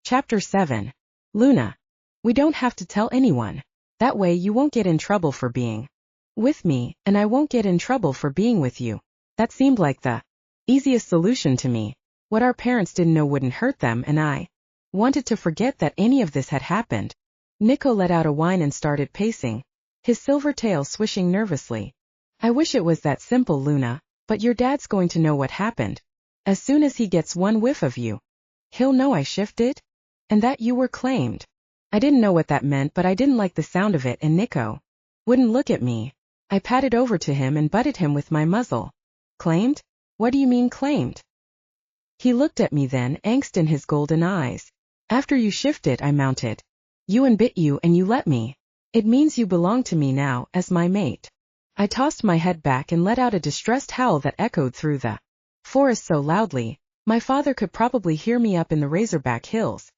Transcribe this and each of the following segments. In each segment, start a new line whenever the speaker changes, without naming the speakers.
Chapter 7. Luna. We don't have to tell anyone. That way you won't get in trouble for being with me, and I won't get in trouble for being with you. That seemed like the easiest solution to me. What our parents didn't know wouldn't hurt them, and I wanted to forget that any of this had happened. Nico let out a whine and started pacing, his silver tail swishing nervously. I wish it was that simple, Luna, but your dad's going to know what happened. As soon as he gets one whiff of you, he'll know I shifted, and that you were claimed. I didn't know what that meant, but I didn't like the sound of it, and Nico wouldn't look at me. I padded over to him and butted him with my muzzle. Claimed? What do you mean claimed? He looked at me then, angst in his golden eyes. After you shifted, I mounted you and bit you, and you let me. It means you belong to me now, as my mate. I tossed my head back and let out a distressed howl that echoed through the forest so loudly, my father could probably hear me up in the Razorback Hills.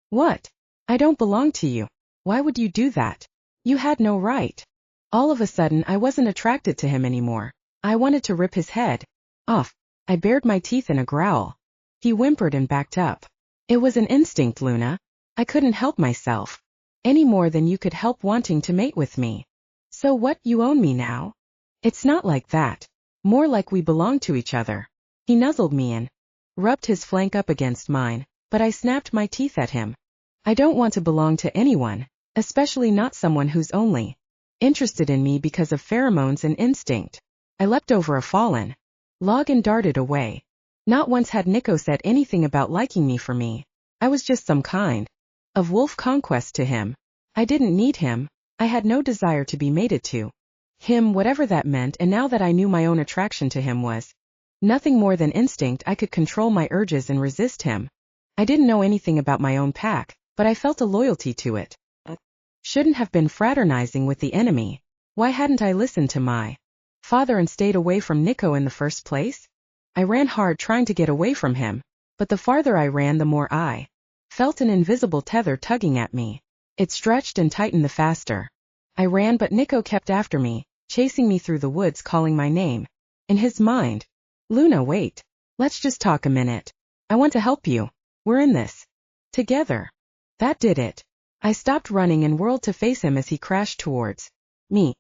What? I don't belong to you. Why would you do that? You had no right. All of a sudden I wasn't attracted to him anymore. I wanted to rip his head off. I bared my teeth in a growl. He whimpered and backed up. It was an instinct, Luna. I couldn't help myself. Any more than you could help wanting to mate with me. So what, you own me now? It's not like that. More like we belong to each other. He nuzzled me and rubbed his flank up against mine, but I snapped my teeth at him. I don't want to belong to anyone, especially not someone who's only interested in me because of pheromones and instinct. I leapt over a fallen log and darted away. Not once had Nico said anything about liking me for me. I was just some kind of wolf conquest to him. I didn't need him. I had no desire to be mated to him, whatever that meant, and now that I knew my own attraction to him was nothing more than instinct, I could control my urges and resist him. I didn't know anything about my own pack, but I felt a loyalty to it. Shouldn't have been fraternizing with the enemy. Why hadn't I listened to my father and stayed away from Nico in the first place? I ran hard trying to get away from him, but the farther I ran, the more I felt an invisible tether tugging at me. It stretched and tightened the faster I ran, but Nico kept after me, chasing me through the woods, calling my name. In his mind, Luna, wait. Let's just talk a minute. I want to help you. We're in this together. That did it. I stopped running and whirled to face him as he crashed towards me.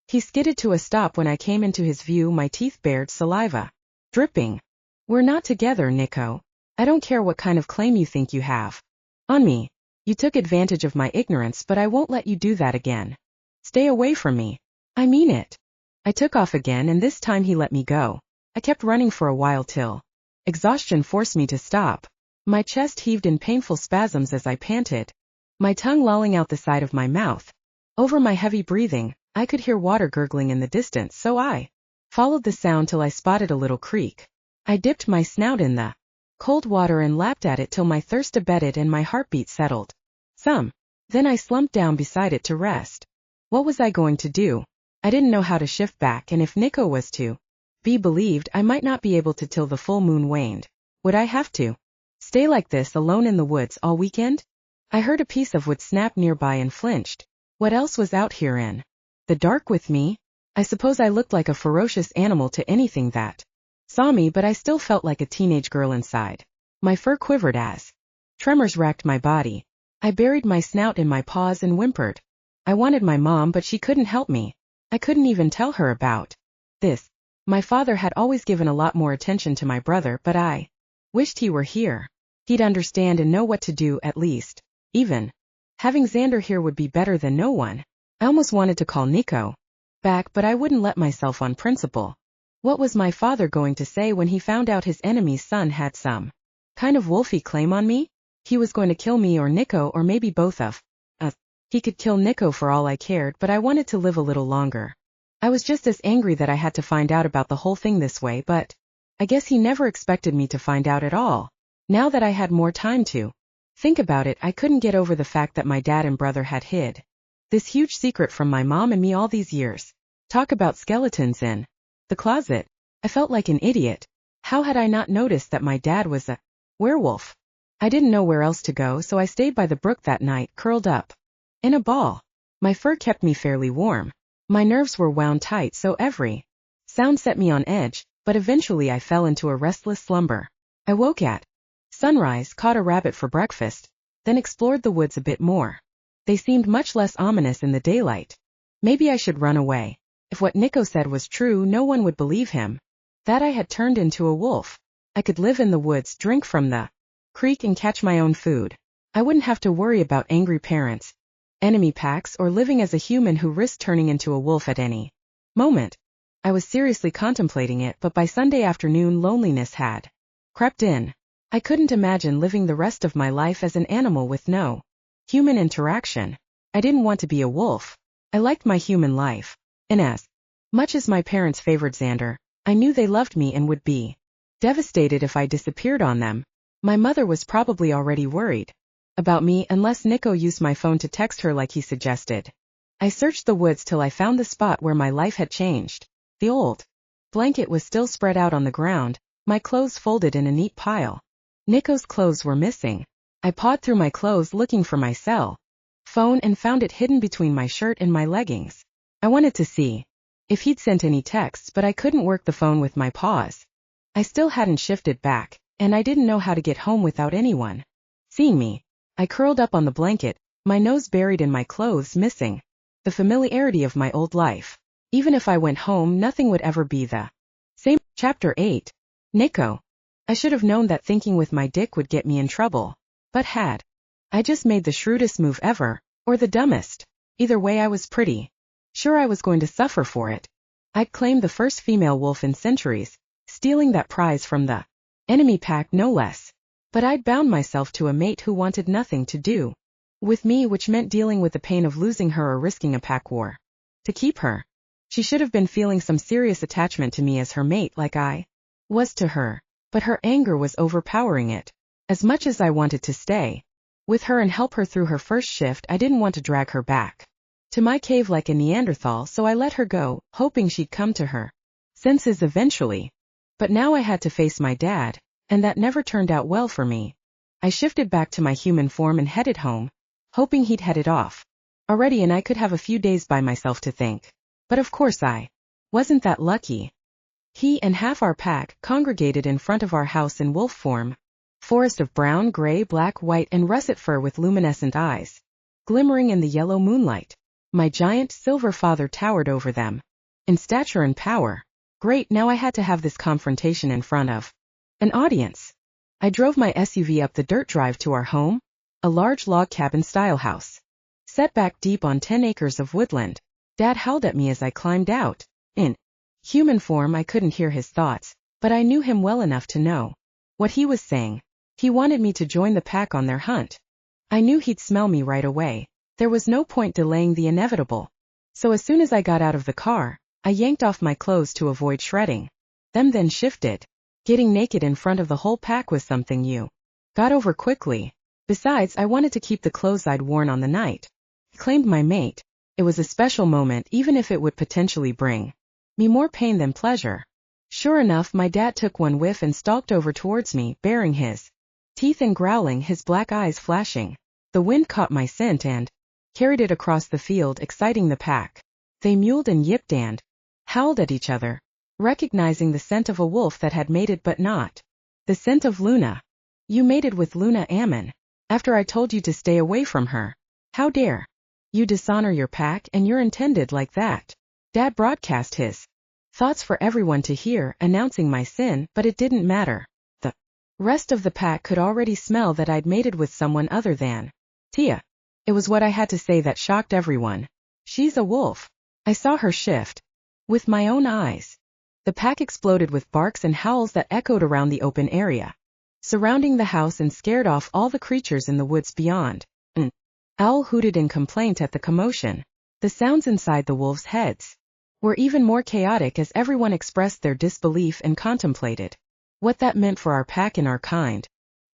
He skidded to a stop when I came into his view, my teeth bared, saliva dripping. We're not together, Nico. I don't care what kind of claim you think you have on me. You took advantage of my ignorance, but I won't let you do that again. Stay away from me. I mean it. I took off again, and this time he let me go. I kept running for a while till exhaustion forced me to stop. My chest heaved in painful spasms as I panted, my tongue lolling out the side of my mouth. Over my heavy breathing, I could hear water gurgling in the distance, so I followed the sound till I spotted a little creek. I dipped my snout in the cold water and lapped at it till my thirst abated and my heartbeat settled some. Then I slumped down beside it to rest. What was I going to do? I didn't know how to shift back, and if Nico was to be believed, I might not be able to till the full moon waned. Would I have to stay like this alone in the woods all weekend? I heard a piece of wood snap nearby and flinched. What else was out here in the dark with me? I suppose I looked like a ferocious animal to anything that saw me, but I still felt like a teenage girl inside. My fur quivered as tremors racked my body. I buried my snout in my paws and whimpered. I wanted my mom, but she couldn't help me. I couldn't even tell her about this. My father had always given a lot more attention to my brother, but I wished he were here. He'd understand and know what to do, at least. Even having Xander here would be better than no one. I almost wanted to call Nico back, but I wouldn't let myself on principle. What was my father going to say when he found out his enemy's son had some kind of wolfy claim on me? He was going to kill me or Nico, or maybe both of us. He could kill Nico for all I cared, but I wanted to live a little longer. I was just as angry that I had to find out about the whole thing this way, but I guess he never expected me to find out at all. Now that I had more time to think about it, I couldn't get over the fact that my dad and brother had hid this huge secret from my mom and me all these years. Talk about skeletons in the closet. I felt like an idiot. How had I not noticed that my dad was a werewolf? I didn't know where else to go, so I stayed by the brook that night, curled up in a ball. My fur kept me fairly warm. My nerves were wound tight, so every sound set me on edge, but eventually I fell into a restless slumber. I woke at sunrise, caught a rabbit for breakfast, then explored the woods a bit more. They seemed much less ominous in the daylight. Maybe I should run away. If what Nico said was true, no one would believe him. That I had turned into a wolf. I could live in the woods, drink from the creek and catch my own food. I wouldn't have to worry about angry parents, enemy packs, or living as a human who risked turning into a wolf at any moment. I was seriously contemplating it, but by Sunday afternoon loneliness had crept in. I couldn't imagine living the rest of my life as an animal with no human interaction. I didn't want to be a wolf. I liked my human life. And as much as my parents favored Xander, I knew they loved me and would be devastated if I disappeared on them. My mother was probably already worried about me unless Nico used my phone to text her like he suggested. I searched the woods till I found the spot where my life had changed. The old blanket was still spread out on the ground, my clothes folded in a neat pile. Nico's clothes were missing. I pawed through my clothes looking for my cell phone and found it hidden between my shirt and my leggings. I wanted to see if he'd sent any texts, but I couldn't work the phone with my paws. I still hadn't shifted back, and I didn't know how to get home without anyone seeing me. I curled up on the blanket, my nose buried in my clothes, missing the familiarity of my old life. Even if I went home, nothing would ever be the same. Chapter 8. Nico. I should have known that thinking with my dick would get me in trouble. But had I just made the shrewdest move ever, or the dumbest? Either way, I was pretty sure I was going to suffer for it. I'd claimed the first female wolf in centuries, stealing that prize from the enemy pack no less. But I'd bound myself to a mate who wanted nothing to do with me, which meant dealing with the pain of losing her or risking a pack war to keep her. She should have been feeling some serious attachment to me as her mate, like I was to her. But her anger was overpowering it. As much as I wanted to stay with her and help her through her first shift, I didn't want to drag her back to my cave like a Neanderthal, so I let her go, hoping she'd come to her senses eventually. But now I had to face my dad, and that never turned out well for me. I shifted back to my human form and headed home, hoping he'd headed off already and I could have a few days by myself to think. But of course I wasn't that lucky. He and half our pack congregated in front of our house in wolf form, forest of brown, gray, black, white, and russet fur with luminescent eyes, glimmering in the yellow moonlight. My giant silver father towered over them, in stature and power. Great, now I had to have this confrontation in front of an audience. I drove my SUV up the dirt drive to our home, a large log cabin-style house, set back deep on 10 acres of woodland. Dad howled at me as I climbed out. In human form, I couldn't hear his thoughts, but I knew him well enough to know what he was saying. He wanted me to join the pack on their hunt. I knew he'd smell me right away. There was no point delaying the inevitable. So as soon as I got out of the car, I yanked off my clothes to avoid shredding them, then shifted. Getting naked in front of the whole pack was something you got over quickly. Besides, I wanted to keep the clothes I'd worn on the night I claimed my mate. It was a special moment, even if it would potentially bring me more pain than pleasure. Sure enough, my dad took one whiff and stalked over towards me, baring his teeth and growling, his black eyes flashing. The wind caught my scent and carried it across the field, exciting the pack. They mewled and yipped and howled at each other, recognizing the scent of a wolf that had mated, but not the scent of Luna. You mated with Luna Ammon after I told you to stay away from her. How dare you dishonor your pack and your intended like that? Dad broadcast his thoughts for everyone to hear, announcing my sin, but it didn't matter. The rest of the pack could already smell that I'd mated with someone other than Tia. It was what I had to say that shocked everyone. She's a wolf. I saw her shift with my own eyes. The pack exploded with barks and howls that echoed around the open area surrounding the house and scared off all the creatures in the woods beyond. An owl hooted in complaint at the commotion. The sounds inside the wolves' heads were even more chaotic as everyone expressed their disbelief and contemplated what that meant for our pack and our kind.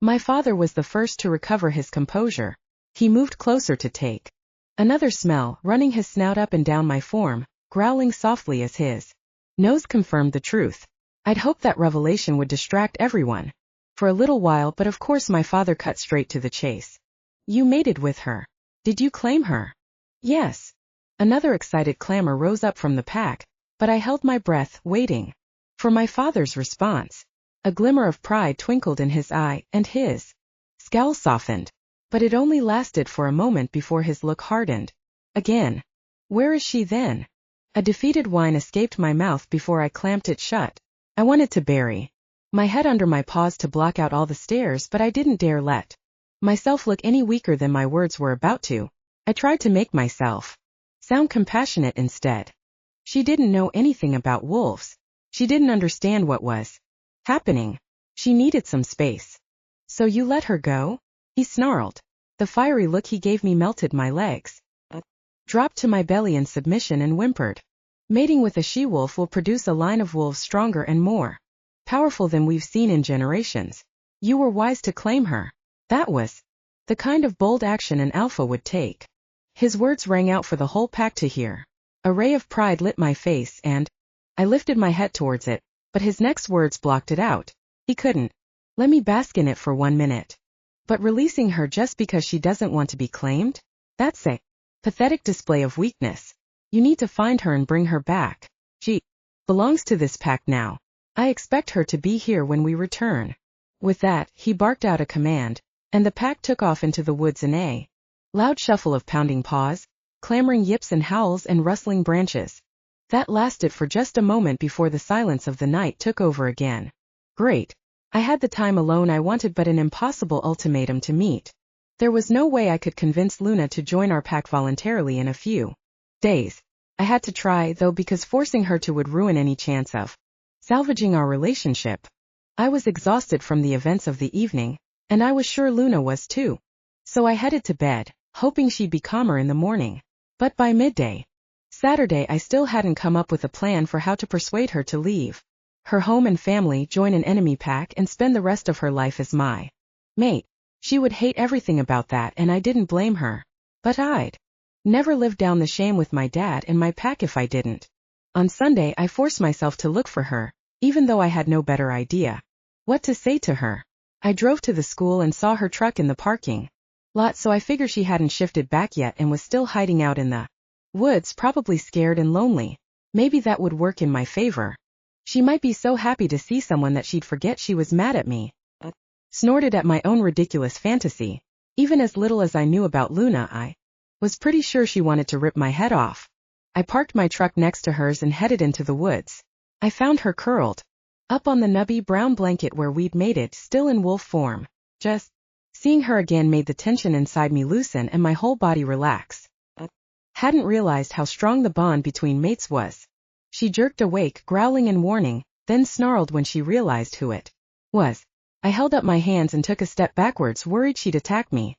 My father was the first to recover his composure. He moved closer to take another smell, running his snout up and down my form, growling softly as his nose confirmed the truth. I'd hoped that revelation would distract everyone for a little while, but of course my father cut straight to the chase. You mated with her. Did you claim her? Yes. Another excited clamor rose up from the pack, but I held my breath, waiting for my father's response. A glimmer of pride twinkled in his eye, and his scowl softened. But it only lasted for a moment before his look hardened. Again. Where is she then? A defeated whine escaped my mouth before I clamped it shut. I wanted to bury my head under my paws to block out all the stares, but I didn't dare let myself look any weaker than my words were about to. I tried to make myself sound compassionate instead. She didn't know anything about wolves. She didn't understand what was happening. She needed some space. So you let her go? He snarled. The fiery look he gave me melted my legs. Dropped to my belly in submission and whimpered. Mating with a she-wolf will produce a line of wolves stronger and more powerful than we've seen in generations. You were wise to claim her. That was the kind of bold action an alpha would take. His words rang out for the whole pack to hear. A ray of pride lit my face and I lifted my head towards it, but his next words blocked it out. He couldn't let me bask in it for 1 minute. But releasing her just because she doesn't want to be claimed? That's a pathetic display of weakness. You need to find her and bring her back. She belongs to this pack now. I expect her to be here when we return. With that, he barked out a command, and the pack took off into the woods in a loud shuffle of pounding paws, clamoring yips and howls and rustling branches. That lasted for just a moment before the silence of the night took over again. Great. I had the time alone I wanted, but an impossible ultimatum to meet. There was no way I could convince Luna to join our pack voluntarily in a few days. I had to try, though, because forcing her to would ruin any chance of salvaging our relationship. I was exhausted from the events of the evening, and I was sure Luna was too. So I headed to bed, hoping she'd be calmer in the morning. But by midday, Saturday, I still hadn't come up with a plan for how to persuade her to leave her home and family, join an enemy pack, and spend the rest of her life as my mate. She would hate everything about that, and I didn't blame her. But I'd never live down the shame with my dad and my pack if I didn't. On Sunday, I forced myself to look for her, even though I had no better idea what to say to her. I drove to the school and saw her truck in the parking lot, so I figured she hadn't shifted back yet and was still hiding out in the woods, probably scared and lonely. Maybe that would work in my favor. She might be so happy to see someone that she'd forget she was mad at me. Snorted at my own ridiculous fantasy. Even as little as I knew about Luna, I was pretty sure she wanted to rip my head off. I parked my truck next to hers and headed into the woods. I found her curled up on the nubby brown blanket where we'd mated, still in wolf form. Just seeing her again made the tension inside me loosen and my whole body relax. Hadn't realized how strong the bond between mates was. She jerked awake, growling in warning, then snarled when she realized who it was. I held up my hands and took a step backwards, worried she'd attack me.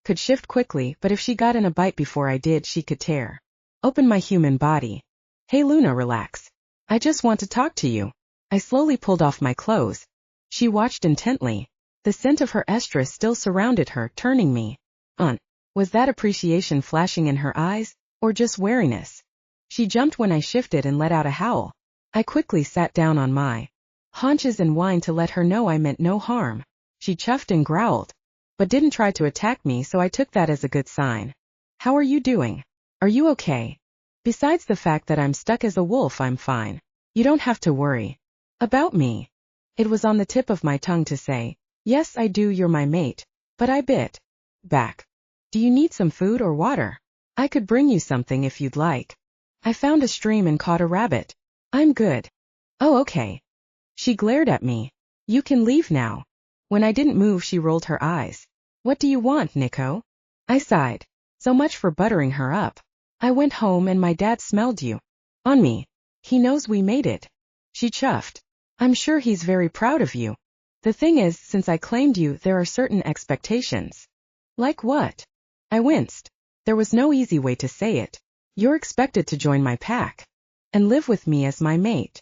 Could shift quickly, but if she got in a bite before I did, she could tear open my human body. Hey Luna, relax. I just want to talk to you. I slowly pulled off my clothes. She watched intently. The scent of her estrus still surrounded her, turning me on. Was that appreciation flashing in her eyes, or just wariness? She jumped when I shifted and let out a howl. I quickly sat down on my haunches and whined to let her know I meant no harm. She chuffed and growled, but didn't try to attack me, so I took that as a good sign. How are you doing? Are you okay? Besides the fact that I'm stuck as a wolf, I'm fine. You don't have to worry about me. It was on the tip of my tongue to say, yes I do, you're my mate, but I bit back. Do you need some food or water? I could bring you something if you'd like. I found a stream and caught a rabbit. I'm good. Oh, okay. She glared at me. You can leave now. When I didn't move, she rolled her eyes. What do you want, Nico? I sighed. So much for buttering her up. I went home and my dad smelled you on me. He knows we made it. She chuffed. I'm sure he's very proud of you. The thing is, since I claimed you, there are certain expectations. Like what? I winced. There was no easy way to say it. You're expected to join my pack and live with me as my mate.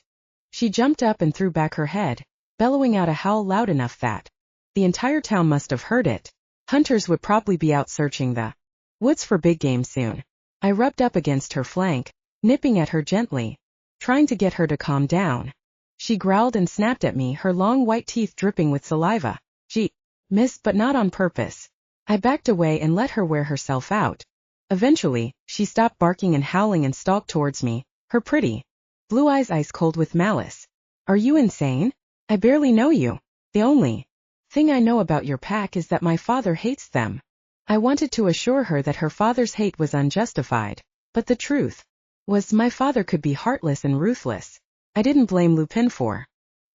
She jumped up and threw back her head, bellowing out a howl loud enough that the entire town must have heard it. Hunters would probably be out searching the woods for big game soon. I rubbed up against her flank, nipping at her gently, trying to get her to calm down. She growled and snapped at me, her long white teeth dripping with saliva. She missed, but not on purpose. I backed away and let her wear herself out. Eventually, she stopped barking and howling and stalked towards me, her pretty blue eyes ice cold with malice. Are you insane? I barely know you. The only Thing I know about your pack is that my father hates them. I wanted to assure her that her father's hate was unjustified, but the truth was my father could be heartless and ruthless. I didn't blame Lupin for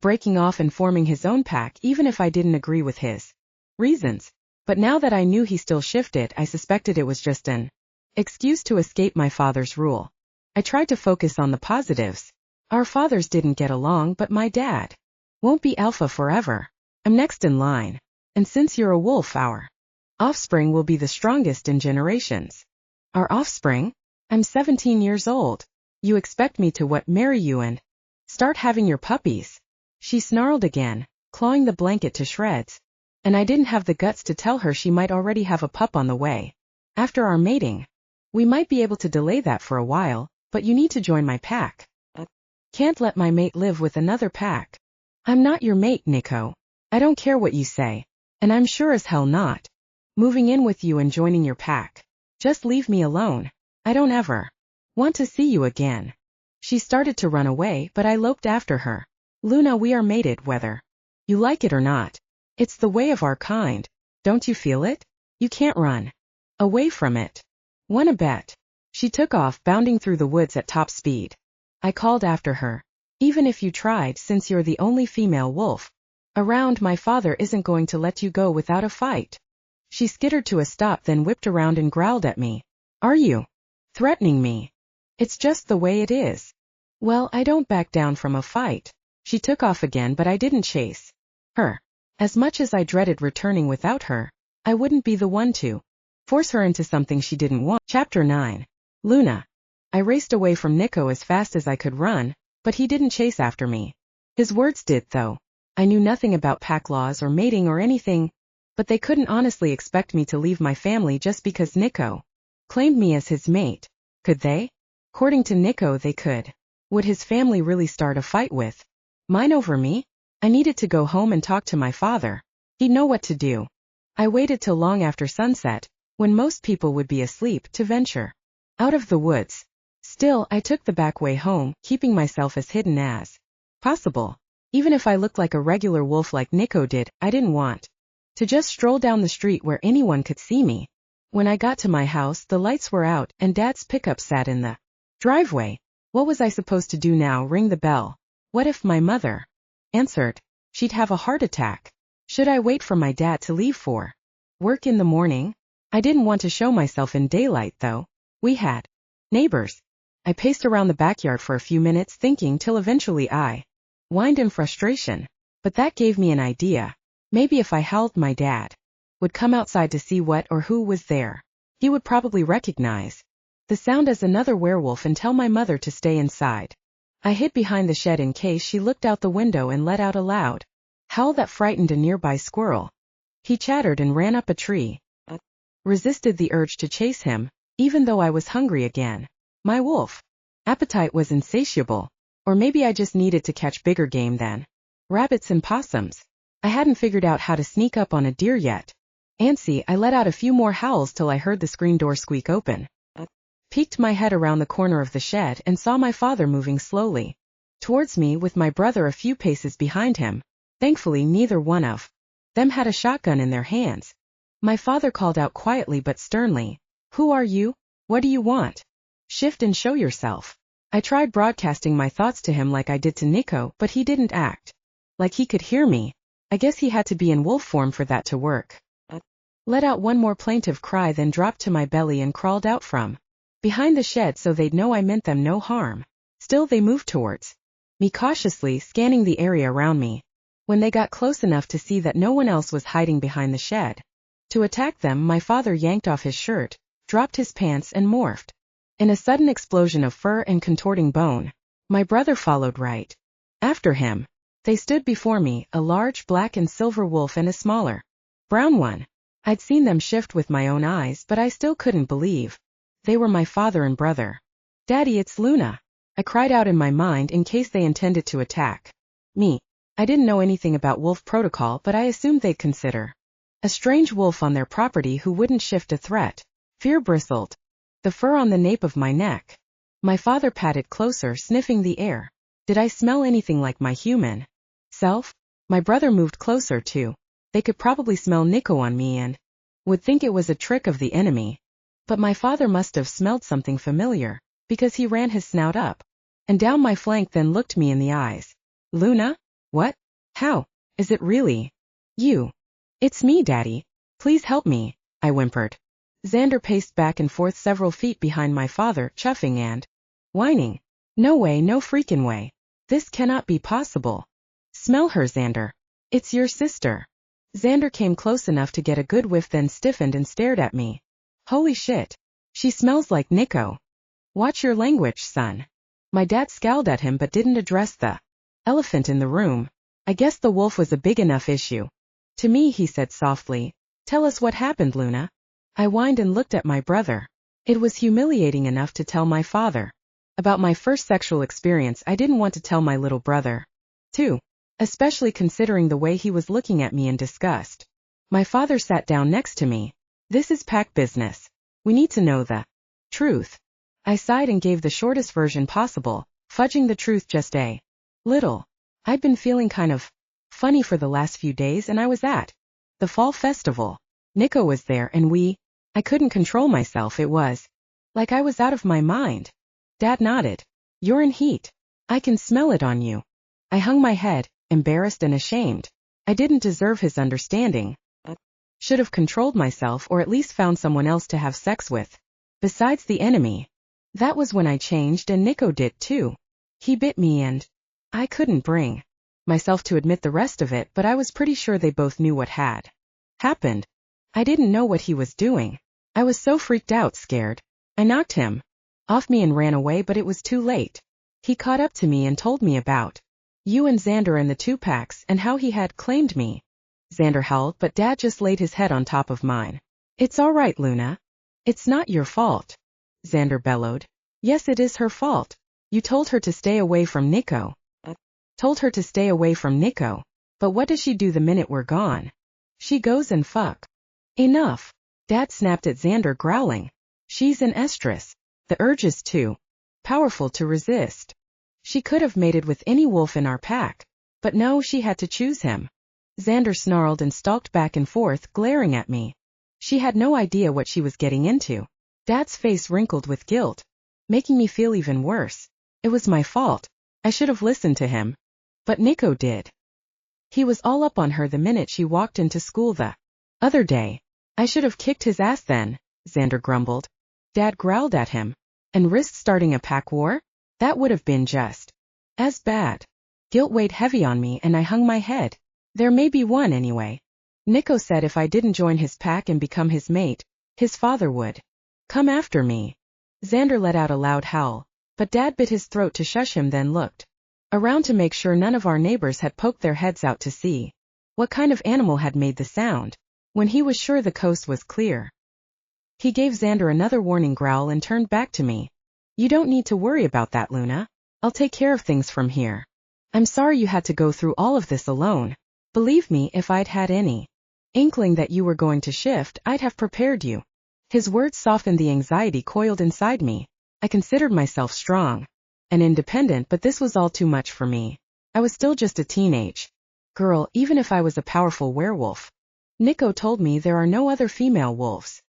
breaking off and forming his own pack even if I didn't agree with his reasons. But now that I knew he still shifted, I suspected it was just an excuse to escape my father's rule. I tried to focus on the positives. Our fathers didn't get along, but my dad won't be alpha forever. I'm next in line. And since you're a wolf, our offspring will be the strongest in generations. Our offspring? I'm 17 years old. You expect me to marry you and start having your puppies? She snarled again, clawing the blanket to shreds. And I didn't have the guts to tell her she might already have a pup on the way. After our mating, we might be able to delay that for a while, but you need to join my pack. Can't let my mate live with another pack. I'm not your mate, Nico. I don't care what you say. And I'm sure as hell not moving in with you and joining your pack. Just leave me alone. I don't ever want to see you again. She started to run away, but I loped after her. Luna, we are mated whether you like it or not. It's the way of our kind. Don't you feel it? You can't run away from it. Wanna bet? She took off, bounding through the woods at top speed. I called after her. Even if you tried, since you're the only female wolf around, my father isn't going to let you go without a fight. She skittered to a stop, then whipped around and growled at me. Are you threatening me? It's just the way it is. Well, I don't back down from a fight. She took off again, but I didn't chase her. As much as I dreaded returning without her, I wouldn't be the one to force her into something she didn't want. Chapter 9. Luna. I raced away from Nico as fast as I could run, but he didn't chase after me. His words did, though. I knew nothing about pack laws or mating or anything, but they couldn't honestly expect me to leave my family just because Nico claimed me as his mate. Could they? According to Nico, they could. Would his family really start a fight with mine over me? I needed to go home and talk to my father. He'd know what to do. I waited till long after sunset, when most people would be asleep, to venture out of the woods. Still, I took the back way home, keeping myself as hidden as possible. Even if I looked like a regular wolf like Nico did, I didn't want to just stroll down the street where anyone could see me. When I got to my house, the lights were out, and Dad's pickup sat in the driveway. What was I supposed to do now? Ring the bell? What if my mother answered? She'd have a heart attack. Should I wait for my dad to leave for work in the morning? I didn't want to show myself in daylight, though. We had neighbors. I paced around the backyard for a few minutes, thinking, till eventually I whined in frustration. But that gave me an idea. Maybe if I howled, my dad would come outside to see what or who was there. He would probably recognize the sound as another werewolf and tell my mother to stay inside. I hid behind the shed in case she looked out the window and let out a loud howl that frightened a nearby squirrel. He chattered and ran up a tree. Resisted the urge to chase him, even though I was hungry again. My wolf appetite was insatiable. Or maybe I just needed to catch bigger game than rabbits and possums. I hadn't figured out how to sneak up on a deer yet. Antsy, I let out a few more howls till I heard the screen door squeak open. Peeked my head around the corner of the shed and saw my father moving slowly towards me, with my brother a few paces behind him. Thankfully, neither one of them had a shotgun in their hands. My father called out quietly but sternly, "Who are you? What do you want? Shift and show yourself." I tried broadcasting my thoughts to him like I did to Nico, but he didn't act like he could hear me. I guess he had to be in wolf form for that to work. Let out one more plaintive cry, then dropped to my belly and crawled out from behind the shed so they'd know I meant them no harm. Still, they moved towards me cautiously, scanning the area around me. When they got close enough to see that no one else was hiding behind the shed to attack them, my father yanked off his shirt, dropped his pants, and morphed in a sudden explosion of fur and contorting bone. My brother followed right after him. They stood before me, a large black and silver wolf and a smaller brown one. I'd seen them shift with my own eyes, but I still couldn't believe they were my father and brother. "Daddy, it's Luna," I cried out in my mind, in case they intended to attack me. I didn't know anything about wolf protocol, but I assumed they'd consider a strange wolf on their property who wouldn't shift a threat. Fear bristled the fur on the nape of my neck. My father patted closer, sniffing the air. Did I smell anything like my human self? My brother moved closer too. They could probably smell Nico on me and would think it was a trick of the enemy. But my father must have smelled something familiar, because he ran his snout up and down my flank, then looked me in the eyes. Luna? What? How? Is it really you? It's me, Daddy. Please help me, I whimpered. Xander paced back and forth several feet behind my father, chuffing and whining. No way, no freaking way. This cannot be possible. Smell her, Xander. It's your sister. Xander came close enough to get a good whiff, then stiffened and stared at me. Holy shit. She smells like Nico. Watch your language, son. My dad scowled at him but didn't address the elephant in the room. I guess the wolf was a big enough issue. To me, he said softly, tell us what happened, Luna. I whined and looked at my brother. It was humiliating enough to tell my father about my first sexual experience. I didn't want to tell my little brother, too, especially considering the way he was looking at me in disgust. My father sat down next to me. This is pack business. We need to know the truth. I sighed and gave the shortest version possible, fudging the truth just a little. I'd been feeling kind of funny for the last few days, and I was at the fall festival. Nico was there and I couldn't control myself. It was like I was out of my mind. Dad nodded. You're in heat. I can smell it on you. I hung my head, embarrassed and ashamed. I didn't deserve his understanding. Should have controlled myself, or at least found someone else to have sex with. Besides the enemy. That was when I changed, and Nico did too. He bit me and I couldn't bring myself to admit the rest of it, but I was pretty sure they both knew what had happened. I didn't know what he was doing. I was so freaked out, scared. I knocked him off me and ran away, but it was too late. He caught up to me and told me about you and Xander and the 2 packs and how he had claimed me. Xander howled, but Dad just laid his head on top of mine. It's all right, Luna. It's not your fault. Xander bellowed. Yes, it is her fault. You told her to stay away from Nico. Told her to stay away from Nico. But what does she do the minute we're gone? She goes and fuck. Enough. Dad snapped at Xander, growling. She's an estrus. The urge is too powerful to resist. She could have mated with any wolf in our pack. But no, she had to choose him. Xander snarled and stalked back and forth, glaring at me. She had no idea what she was getting into. Dad's face wrinkled with guilt, making me feel even worse. It was my fault. I should have listened to him. But Nico did. He was all up on her the minute she walked into school the other day. I should have kicked his ass then, Xander grumbled. Dad growled at him. And risked starting a pack war? That would have been just as bad. Guilt weighed heavy on me and I hung my head. There may be one anyway. Nico said if I didn't join his pack and become his mate, his father would come after me. Xander let out a loud howl, but Dad bit his throat to shush him, then looked around to make sure none of our neighbors had poked their heads out to see what kind of animal had made the sound. When he was sure the coast was clear, he gave Xander another warning growl and turned back to me. You don't need to worry about that, Luna. I'll take care of things from here. I'm sorry you had to go through all of this alone. Believe me, if I'd had any inkling that you were going to shift, I'd have prepared you. His words softened the anxiety coiled inside me. I considered myself strong and independent, but this was all too much for me. I was still just a teenage girl, even if I was a powerful werewolf. Nico told me there are no other female wolves.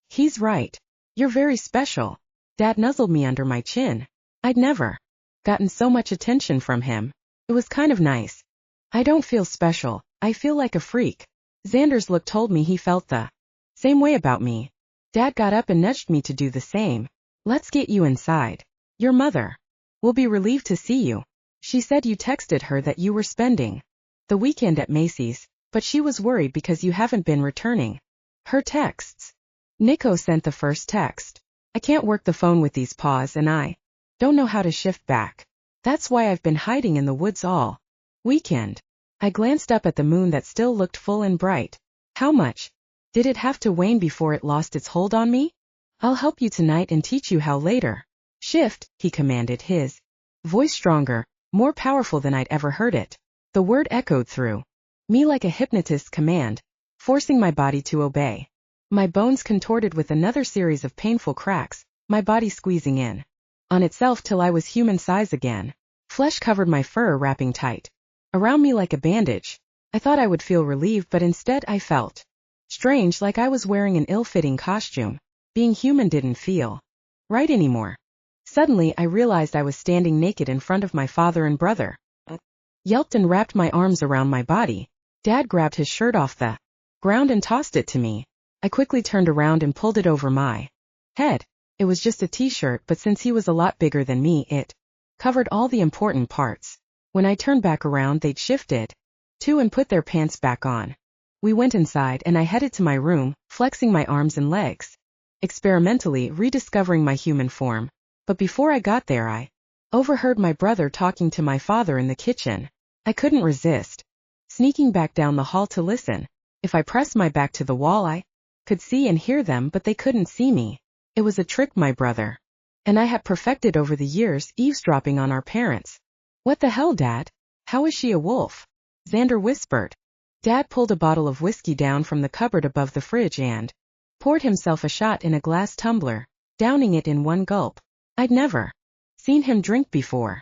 He's right. You're very special. Dad nuzzled me under my chin. I'd never gotten so much attention from him. It was kind of nice. I don't feel special. I feel like a freak. Xander's look told me he felt the same way about me. Dad got up and nudged me to do the same. Let's get you inside. Your mother will be relieved to see you. She said you texted her that you were spending the weekend at Macy's, but she was worried because you haven't been returning her texts. Nico sent the first text. I can't work the phone with these paws and I don't know how to shift back. That's why I've been hiding in the woods all weekend. I glanced up at the moon that still looked full and bright. How much did it have to wane before it lost its hold on me? I'll help you tonight and teach you how later. Shift, he commanded, his voice stronger, more powerful than I'd ever heard it. The word echoed through me like a hypnotist's command, forcing my body to obey. My bones contorted with another series of painful cracks, my body squeezing in on itself till I was human size again. Flesh covered my fur, wrapping tight around me like a bandage. I thought I would feel relieved, but instead I felt strange, like I was wearing an ill-fitting costume. Being human didn't feel right anymore. Suddenly I realized I was standing naked in front of my father and brother. Yelped and wrapped my arms around my body. Dad grabbed his shirt off the ground and tossed it to me. I quickly turned around and pulled it over my head. It was just a t-shirt, but since he was a lot bigger than me, it covered all the important parts. When I turned back around, they'd shifted too and put their pants back on. We went inside and I headed to my room, flexing my arms and legs, experimentally rediscovering my human form. But before I got there, I overheard my brother talking to my father in the kitchen. I couldn't resist sneaking back down the hall to listen. If I pressed my back to the wall, I could see and hear them, but they couldn't see me. It was a trick my brother and I had perfected over the years, eavesdropping on our parents. What the hell, Dad? How is she a wolf? Xander whispered. Dad pulled a bottle of whiskey down from the cupboard above the fridge and poured himself a shot in a glass tumbler, downing it in one gulp. I'd never seen him drink before.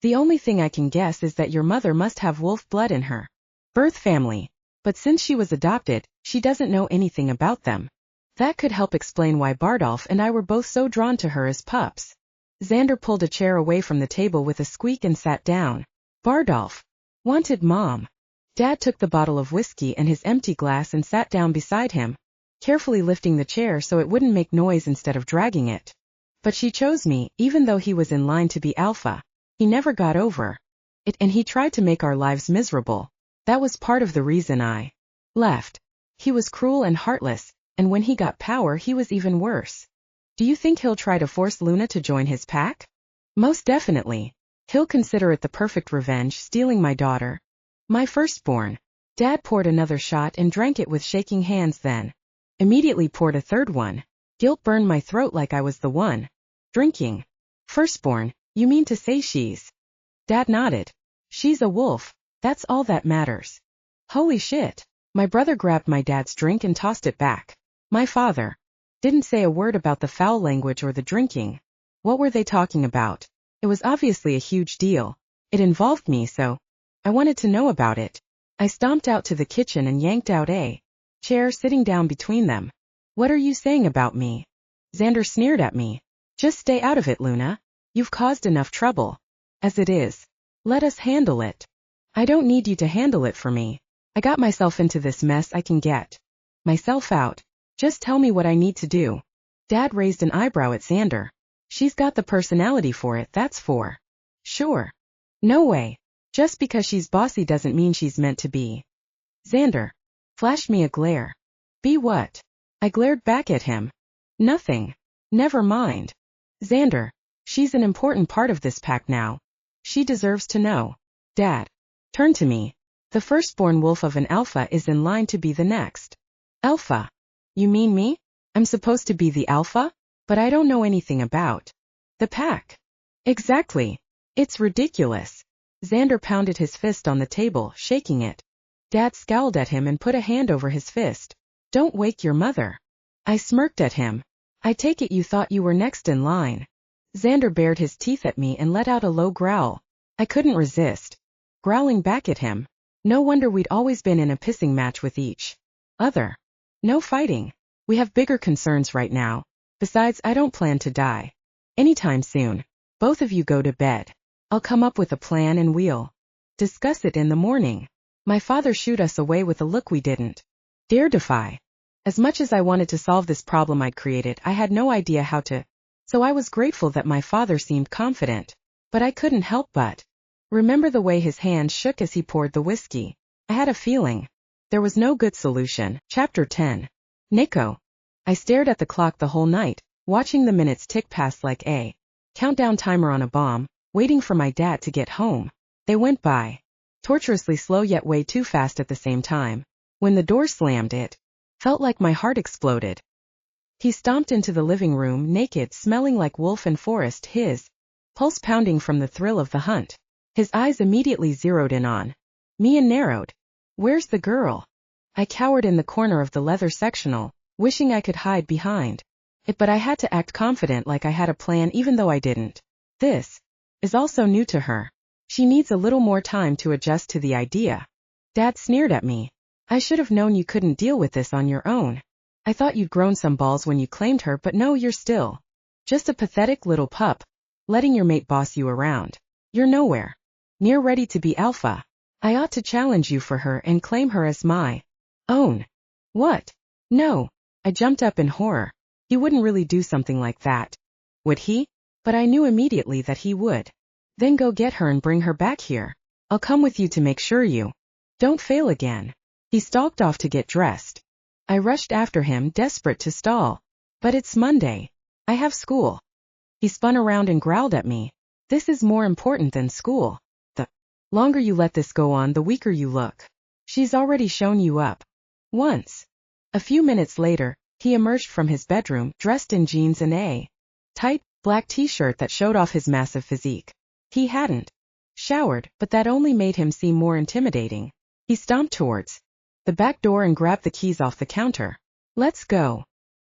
The only thing I can guess is that your mother must have wolf blood in her birth family, but since she was adopted, she doesn't know anything about them. That could help explain why Bardolph and I were both so drawn to her as pups. Xander pulled a chair away from the table with a squeak and sat down. Bardolph wanted Mom. Dad took the bottle of whiskey and his empty glass and sat down beside him, carefully lifting the chair so it wouldn't make noise instead of dragging it. But she chose me, even though he was in line to be alpha. He never got over it, and he tried to make our lives miserable. That was part of the reason I left. He was cruel and heartless, and when he got power, he was even worse. Do you think he'll try to force Luna to join his pack? Most definitely. He'll consider it the perfect revenge, stealing my daughter. My firstborn. Dad poured another shot and drank it with shaking hands, then immediately poured a third one. Guilt burned my throat like I was the one drinking. Firstborn, you mean to say she's... Dad nodded. She's a wolf. That's all that matters. Holy shit. My brother grabbed my dad's drink and tossed it back. My father didn't say a word about the foul language or the drinking. What were they talking about? It was obviously a huge deal. It involved me, so I wanted to know about it. I stomped out to the kitchen and yanked out a chair, sitting down between them. What are you saying about me? Xander sneered at me. Just stay out of it, Luna. You've caused enough trouble. As it is. Let us handle it. I don't need you to handle it for me. I got myself into this mess. I can get myself out. Just tell me what I need to do. Dad raised an eyebrow at Xander. She's got the personality for it, that's for sure. No way. Just because she's bossy doesn't mean she's meant to be. Xander flashed me a glare. Be what? I glared back at him. Nothing. Never mind. Xander, she's an important part of this pack now. She deserves to know. Dad turned to me. The firstborn wolf of an alpha is in line to be the next. Alpha? You mean me? I'm supposed to be the alpha? But I don't know anything about the pack. Exactly. It's ridiculous. Xander pounded his fist on the table, shaking it. Dad scowled at him and put a hand over his fist. Don't wake your mother. I smirked at him. I take it you thought you were next in line. Xander bared his teeth at me and let out a low growl. I couldn't resist growling back at him. No wonder we'd always been in a pissing match with each other. No fighting. We have bigger concerns right now. Besides, I don't plan to die anytime soon. Both of you go to bed. I'll come up with a plan and we'll discuss it in the morning. My father shooed us away with a look we didn't dare defy. As much as I wanted to solve this problem I'd created, I had no idea how to. So I was grateful that my father seemed confident. But I couldn't help but remember the way his hand shook as he poured the whiskey. I had a feeling there was no good solution. Chapter 10. Nico. I stared at the clock the whole night, watching the minutes tick past like a countdown timer on a bomb, waiting for my dad to get home. They went by, torturously slow yet way too fast at the same time. When the door slammed, it felt like my heart exploded. He stomped into the living room, naked, smelling like wolf and forest, his pulse pounding from the thrill of the hunt. His eyes immediately zeroed in on me and narrowed. Where's the girl? I cowered in the corner of the leather sectional, wishing I could hide behind it, but I had to act confident like I had a plan even though I didn't. This is also new to her. She needs a little more time to adjust to the idea. Dad sneered at me. I should have known you couldn't deal with this on your own. I thought you'd grown some balls when you claimed her, but no, you're still just a pathetic little pup, letting your mate boss you around. You're nowhere near ready to be alpha. I ought to challenge you for her and claim her as my own. What? No. I jumped up in horror. He wouldn't really do something like that, would he? But I knew immediately that he would. Then go get her and bring her back here. I'll come with you to make sure you don't fail again. He stalked off to get dressed. I rushed after him, desperate to stall. But it's Monday. I have school. He spun around and growled at me. This is more important than school. The longer you let this go on, the weaker you look. She's already shown you up once. A few minutes later, he emerged from his bedroom, dressed in jeans and a tight, black t-shirt that showed off his massive physique. He hadn't showered, but that only made him seem more intimidating. He stomped towards the back door and grabbed the keys off the counter. Let's go.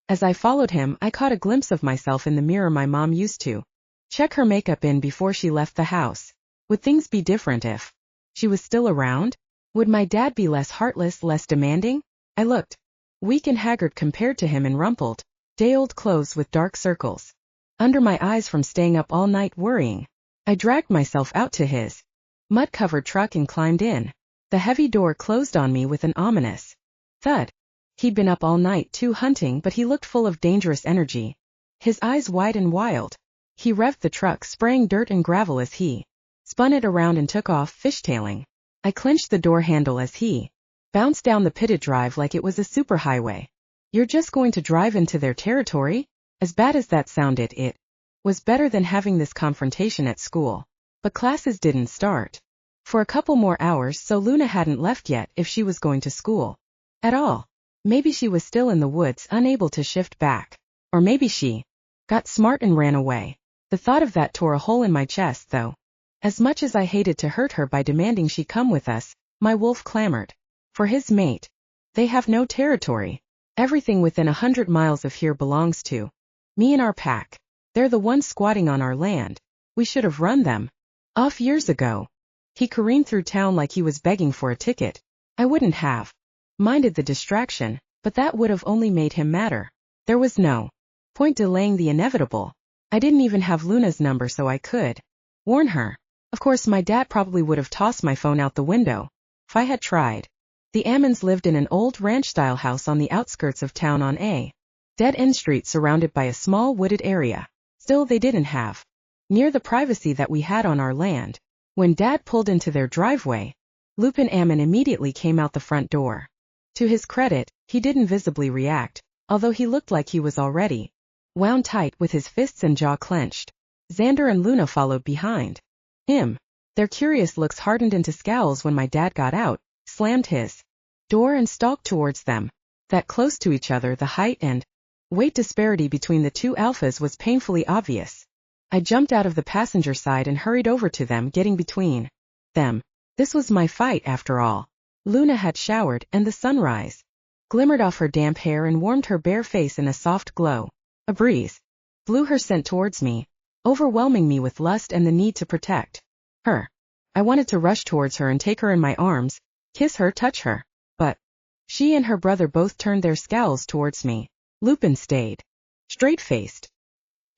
As I followed him, I caught a glimpse of myself in the mirror my mom used to check her makeup in before she left the house. Would things be different if she was still around? Would my dad be less heartless, less demanding? I looked weak and haggard compared to him in rumpled, day-old clothes with dark circles under my eyes from staying up all night worrying. I dragged myself out to his mud-covered truck and climbed in. The heavy door closed on me with an ominous thud. He'd been up all night too hunting, but he looked full of dangerous energy, his eyes wide and wild. He revved the truck, spraying dirt and gravel as he spun it around and took off, fishtailing. I clenched the door handle as he bounced down the pitted drive like it was a superhighway. You're just going to drive into their territory? As bad as that sounded, it was better than having this confrontation at school. But classes didn't start for a couple more hours, so Luna hadn't left yet if she was going to school at all. Maybe she was still in the woods, unable to shift back. Or maybe she got smart and ran away. The thought of that tore a hole in my chest, though. As much as I hated to hurt her by demanding she come with us, my wolf clamored for his mate. They have no territory. Everything within 100 miles of here belongs to me and our pack. They're the ones squatting on our land. We should have run them off years ago. He careened through town like he was begging for a ticket. I wouldn't have minded the distraction, but that would have only made him madder. There was no point delaying the inevitable. I didn't even have Luna's number so I could warn her. Of course, my dad probably would have tossed my phone out the window if I had tried. The Ammons lived in an old ranch-style house on the outskirts of town on a dead-end street surrounded by a small wooded area. Still, they didn't have near the privacy that we had on our land. When Dad pulled into their driveway, Lupin Ammon immediately came out the front door. To his credit, he didn't visibly react, although he looked like he was already wound tight with his fists and jaw clenched. Xander and Luna followed behind him. Their curious looks hardened into scowls when my dad got out, slammed his door and stalked towards them. That close to each other, the height and weight disparity between the two alphas was painfully obvious. I jumped out of the passenger side and hurried over to them, getting between them. This was my fight, after all. Luna had showered, and the sunrise glimmered off her damp hair and warmed her bare face in a soft glow. A breeze blew her scent towards me, overwhelming me with lust and the need to protect her. I wanted to rush towards her and take her in my arms, kiss her, touch her. But she and her brother both turned their scowls towards me. Lupin stayed straight-faced.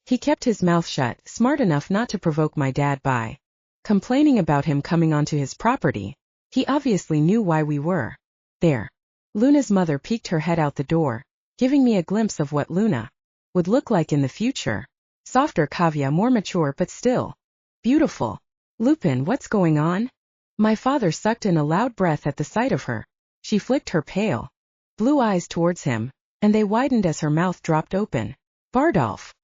He kept his mouth shut, smart enough not to provoke my dad by complaining about him coming onto his property. He obviously knew why we were there. Luna's mother peeked her head out the door, giving me a glimpse of what Luna would look like in the future. Softer Kavya, more mature but still beautiful. Lupin, what's going on? My father sucked in a loud breath at the sight of her. She flicked her pale blue eyes towards him, and they widened as her mouth dropped open. Bardolph.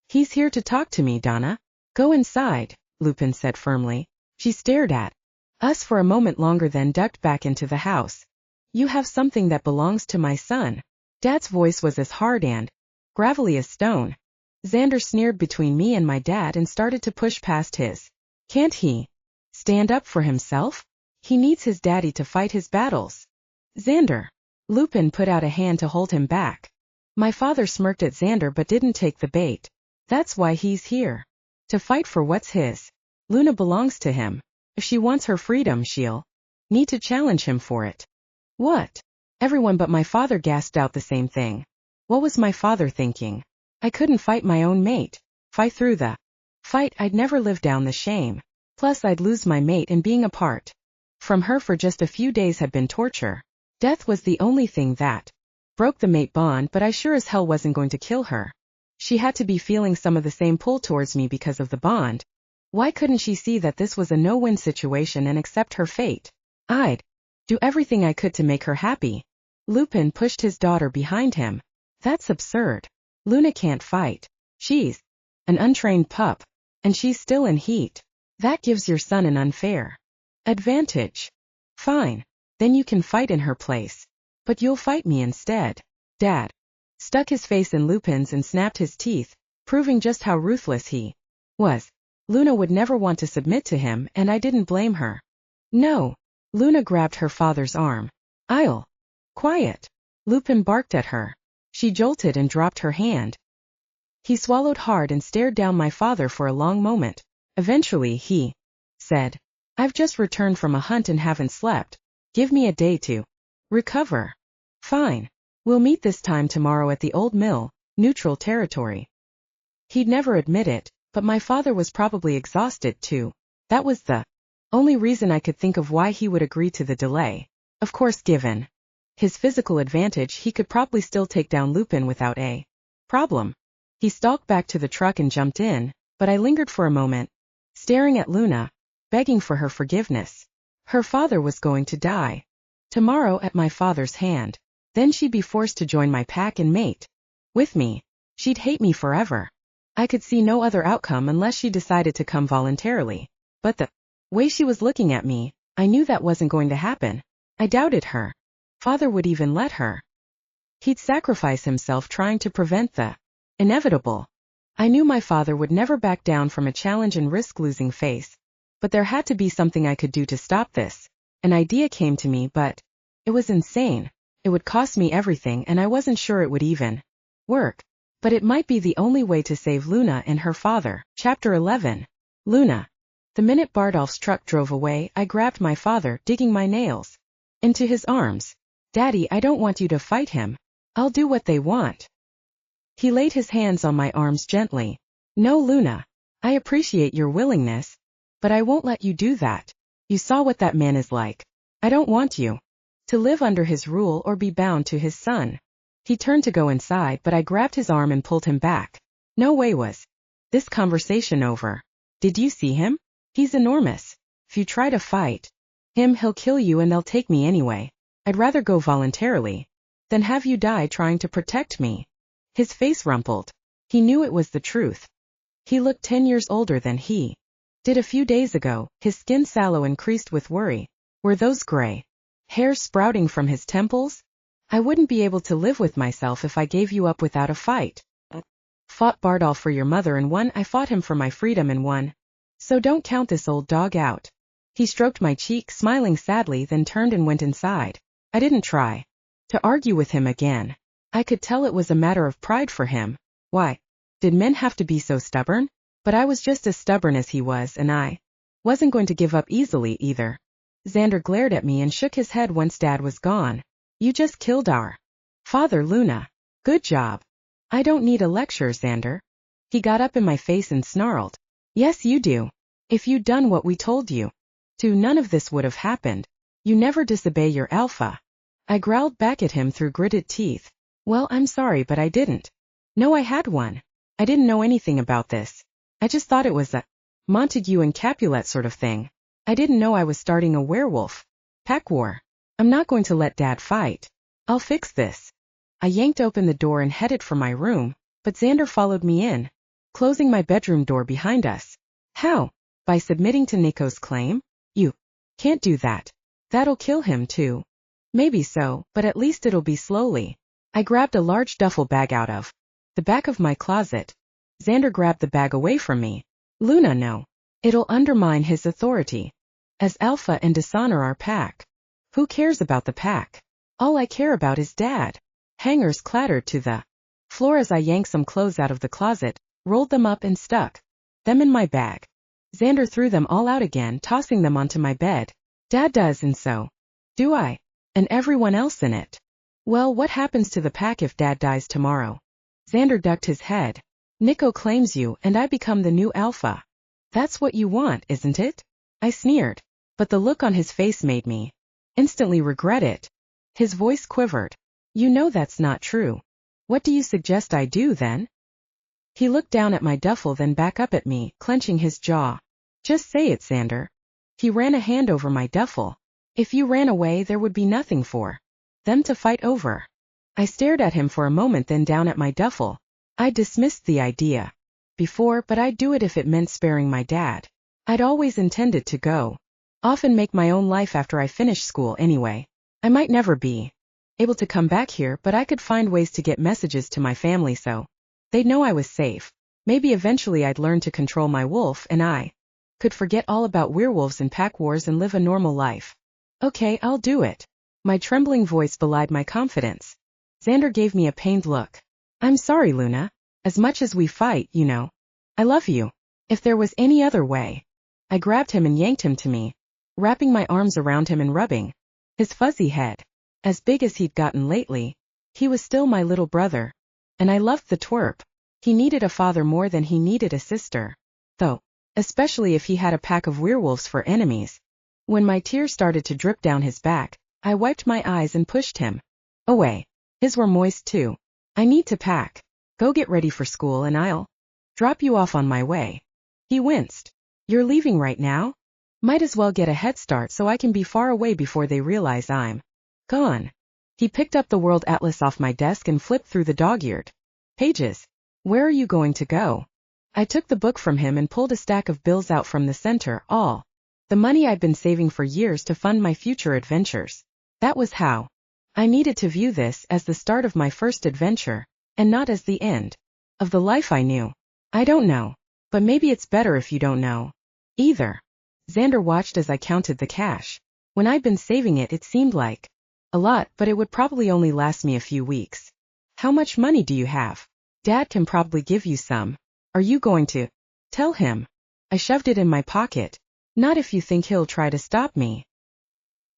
He's here to talk to me, Donna. Go inside, Lupin said firmly. She stared at us for a moment longer, then ducked back into the house. You have something that belongs to my son. Dad's voice was as hard and gravelly as stone. Xander sneered between me and my dad and started to push past his. Can't he stand up for himself? He needs his daddy to fight his battles. Xander. Lupin put out a hand to hold him back. My father smirked at Xander but didn't take the bait. That's why he's here. To fight for what's his. Luna belongs to him. If she wants her freedom, she'll Need to challenge him for it. What? Everyone but my father gasped out the same thing. What was my father thinking? I couldn't fight my own mate. Fight through the fight, I'd never live down the shame. Plus I'd lose my mate, and being apart from her for just a few days had been torture. Death was the only thing that broke the mate bond, but I sure as hell wasn't going to kill her. She had to be feeling some of the same pull towards me because of the bond. Why couldn't she see that this was a no-win situation and accept her fate? I'd do everything I could to make her happy. Lupin pushed his daughter behind him. That's absurd. Luna can't fight. She's an untrained pup, and she's still in heat. That gives your son an unfair advantage. Fine. Then you can fight in her place. But you'll fight me instead. Dad stuck his face in Lupin's and snapped his teeth, proving just how ruthless he was. Luna would never want to submit to him, and I didn't blame her. No. Luna grabbed her father's arm. I'll. Quiet. Lupin barked at her. She jolted and dropped her hand. He swallowed hard and stared down my father for a long moment. Eventually he said, I've just returned from a hunt and haven't slept. Give me a day to recover. Fine. We'll meet this time tomorrow at the old mill, neutral territory. He'd never admit it, but my father was probably exhausted too. That was the only reason I could think of why he would agree to the delay. Of course, given his physical advantage, he could probably still take down Lupin without a problem. He stalked back to the truck and jumped in, but I lingered for a moment, staring at Luna, begging for her forgiveness. Her father was going to die tomorrow at my father's hand. Then she'd be forced to join my pack and mate with me. She'd hate me forever. I could see no other outcome unless she decided to come voluntarily. But the way she was looking at me, I knew that wasn't going to happen. I doubted her. Father would even let her. He'd sacrifice himself trying to prevent the inevitable. I knew my father would never back down from a challenge and risk losing face. But there had to be something I could do to stop this. An idea came to me, but it was insane. It would cost me everything, and I wasn't sure it would even work. But it might be the only way to save Luna and her father. Chapter 11. Luna. The minute Bardolph's truck drove away, I grabbed my father, digging my nails into his arms. Daddy, I don't want you to fight him. I'll do what they want. He laid his hands on my arms gently. No, Luna. I appreciate your willingness, but I won't let you do that. You saw what that man is like. I don't want you to live under his rule or be bound to his son. He turned to go inside, but I grabbed his arm and pulled him back. No way was this conversation over. Did you see him? He's enormous. If you try to fight him, he'll kill you, and they'll take me anyway. I'd rather go voluntarily than have you die trying to protect me. His face rumpled. He knew it was the truth. He looked 10 years older than he did a few days ago, his skin sallow and creased with worry. Were those gray hairs sprouting from his temples? I wouldn't be able to live with myself if I gave you up without a fight. Fought Bardolph for your mother and won. I fought him for my freedom and won. So don't count this old dog out. He stroked my cheek, smiling sadly, then turned and went inside. I didn't try to argue with him again. I could tell it was a matter of pride for him. Why did men have to be so stubborn? But I was just as stubborn as he was, and I wasn't going to give up easily either. Xander glared at me and shook his head once Dad was gone. You just killed our father, Luna. Good job. I don't need a lecture, Xander. He got up in my face and snarled. Yes, you do. If you'd done what we told you to, none of this would have happened. You never disobey your alpha. I growled back at him through gritted teeth. Well, I'm sorry, but I didn't. No, I had one. I didn't know anything about this. I just thought it was a Montague and Capulet sort of thing. I didn't know I was starting a werewolf pack war. I'm not going to let Dad fight. I'll fix this. I yanked open the door and headed for my room, but Xander followed me in, closing my bedroom door behind us. How? By submitting to Nico's claim? You can't do that. That'll kill him too. Maybe so, but at least it'll be slowly. I grabbed a large duffel bag out of the back of my closet. Xander grabbed the bag away from me. Luna, no. It'll undermine his authority as alpha and dishonor our pack. Who cares about the pack? All I care about is Dad. Hangers clattered to the floor as I yanked some clothes out of the closet, rolled them up and stuck them in my bag. Xander threw them all out again, tossing them onto my bed. Dad does, and so do I. And everyone else in it. Well, what happens to the pack if Dad dies tomorrow? Xander ducked his head. Nico claims you, and I become the new alpha. That's what you want, isn't it? I sneered. But the look on his face made me instantly regret it. His voice quivered. You know that's not true. What do you suggest I do, then? He looked down at my duffel, then back up at me, clenching his jaw. Just say it, Xander. He ran a hand over my duffel. If you ran away, there would be nothing for them to fight over. I stared at him for a moment, then down at my duffel. I dismissed the idea before, but I'd do it if it meant sparing my dad. I'd always intended to go off and make my own life after I finished school anyway. I might never be able to come back here, but I could find ways to get messages to my family so they'd know I was safe. Maybe eventually I'd learn to control my wolf, and I could forget all about werewolves and pack wars and live a normal life. Okay, I'll do it. My trembling voice belied my confidence. Xander gave me a pained look. I'm sorry, Luna. As much as we fight, you know, I love you. If there was any other way. I grabbed him and yanked him to me, wrapping my arms around him and rubbing his fuzzy head. As big as he'd gotten lately, he was still my little brother. And I loved the twerp. He needed a father more than he needed a sister. Though, especially if he had a pack of werewolves for enemies. When my tears started to drip down his back, I wiped my eyes and pushed him away. His were moist too. I need to pack. Go get ready for school and I'll drop you off on my way. He winced. You're leaving right now? Might as well get a head start so I can be far away before they realize I'm gone. He picked up the world atlas off my desk and flipped through the dog-eared pages. Where are you going to go? I took the book from him and pulled a stack of bills out from the center, all the money I'd been saving for years to fund my future adventures. That was how I needed to view this, as the start of my first adventure, and not as the end of the life I knew. I don't know, but maybe it's better if you don't know either. Xander watched as I counted the cash. When I'd been saving it, it seemed like a lot, but it would probably only last me a few weeks. How much money do you have? Dad can probably give you some. Are you going to tell him? I shoved it in my pocket. Not if you think he'll try to stop me.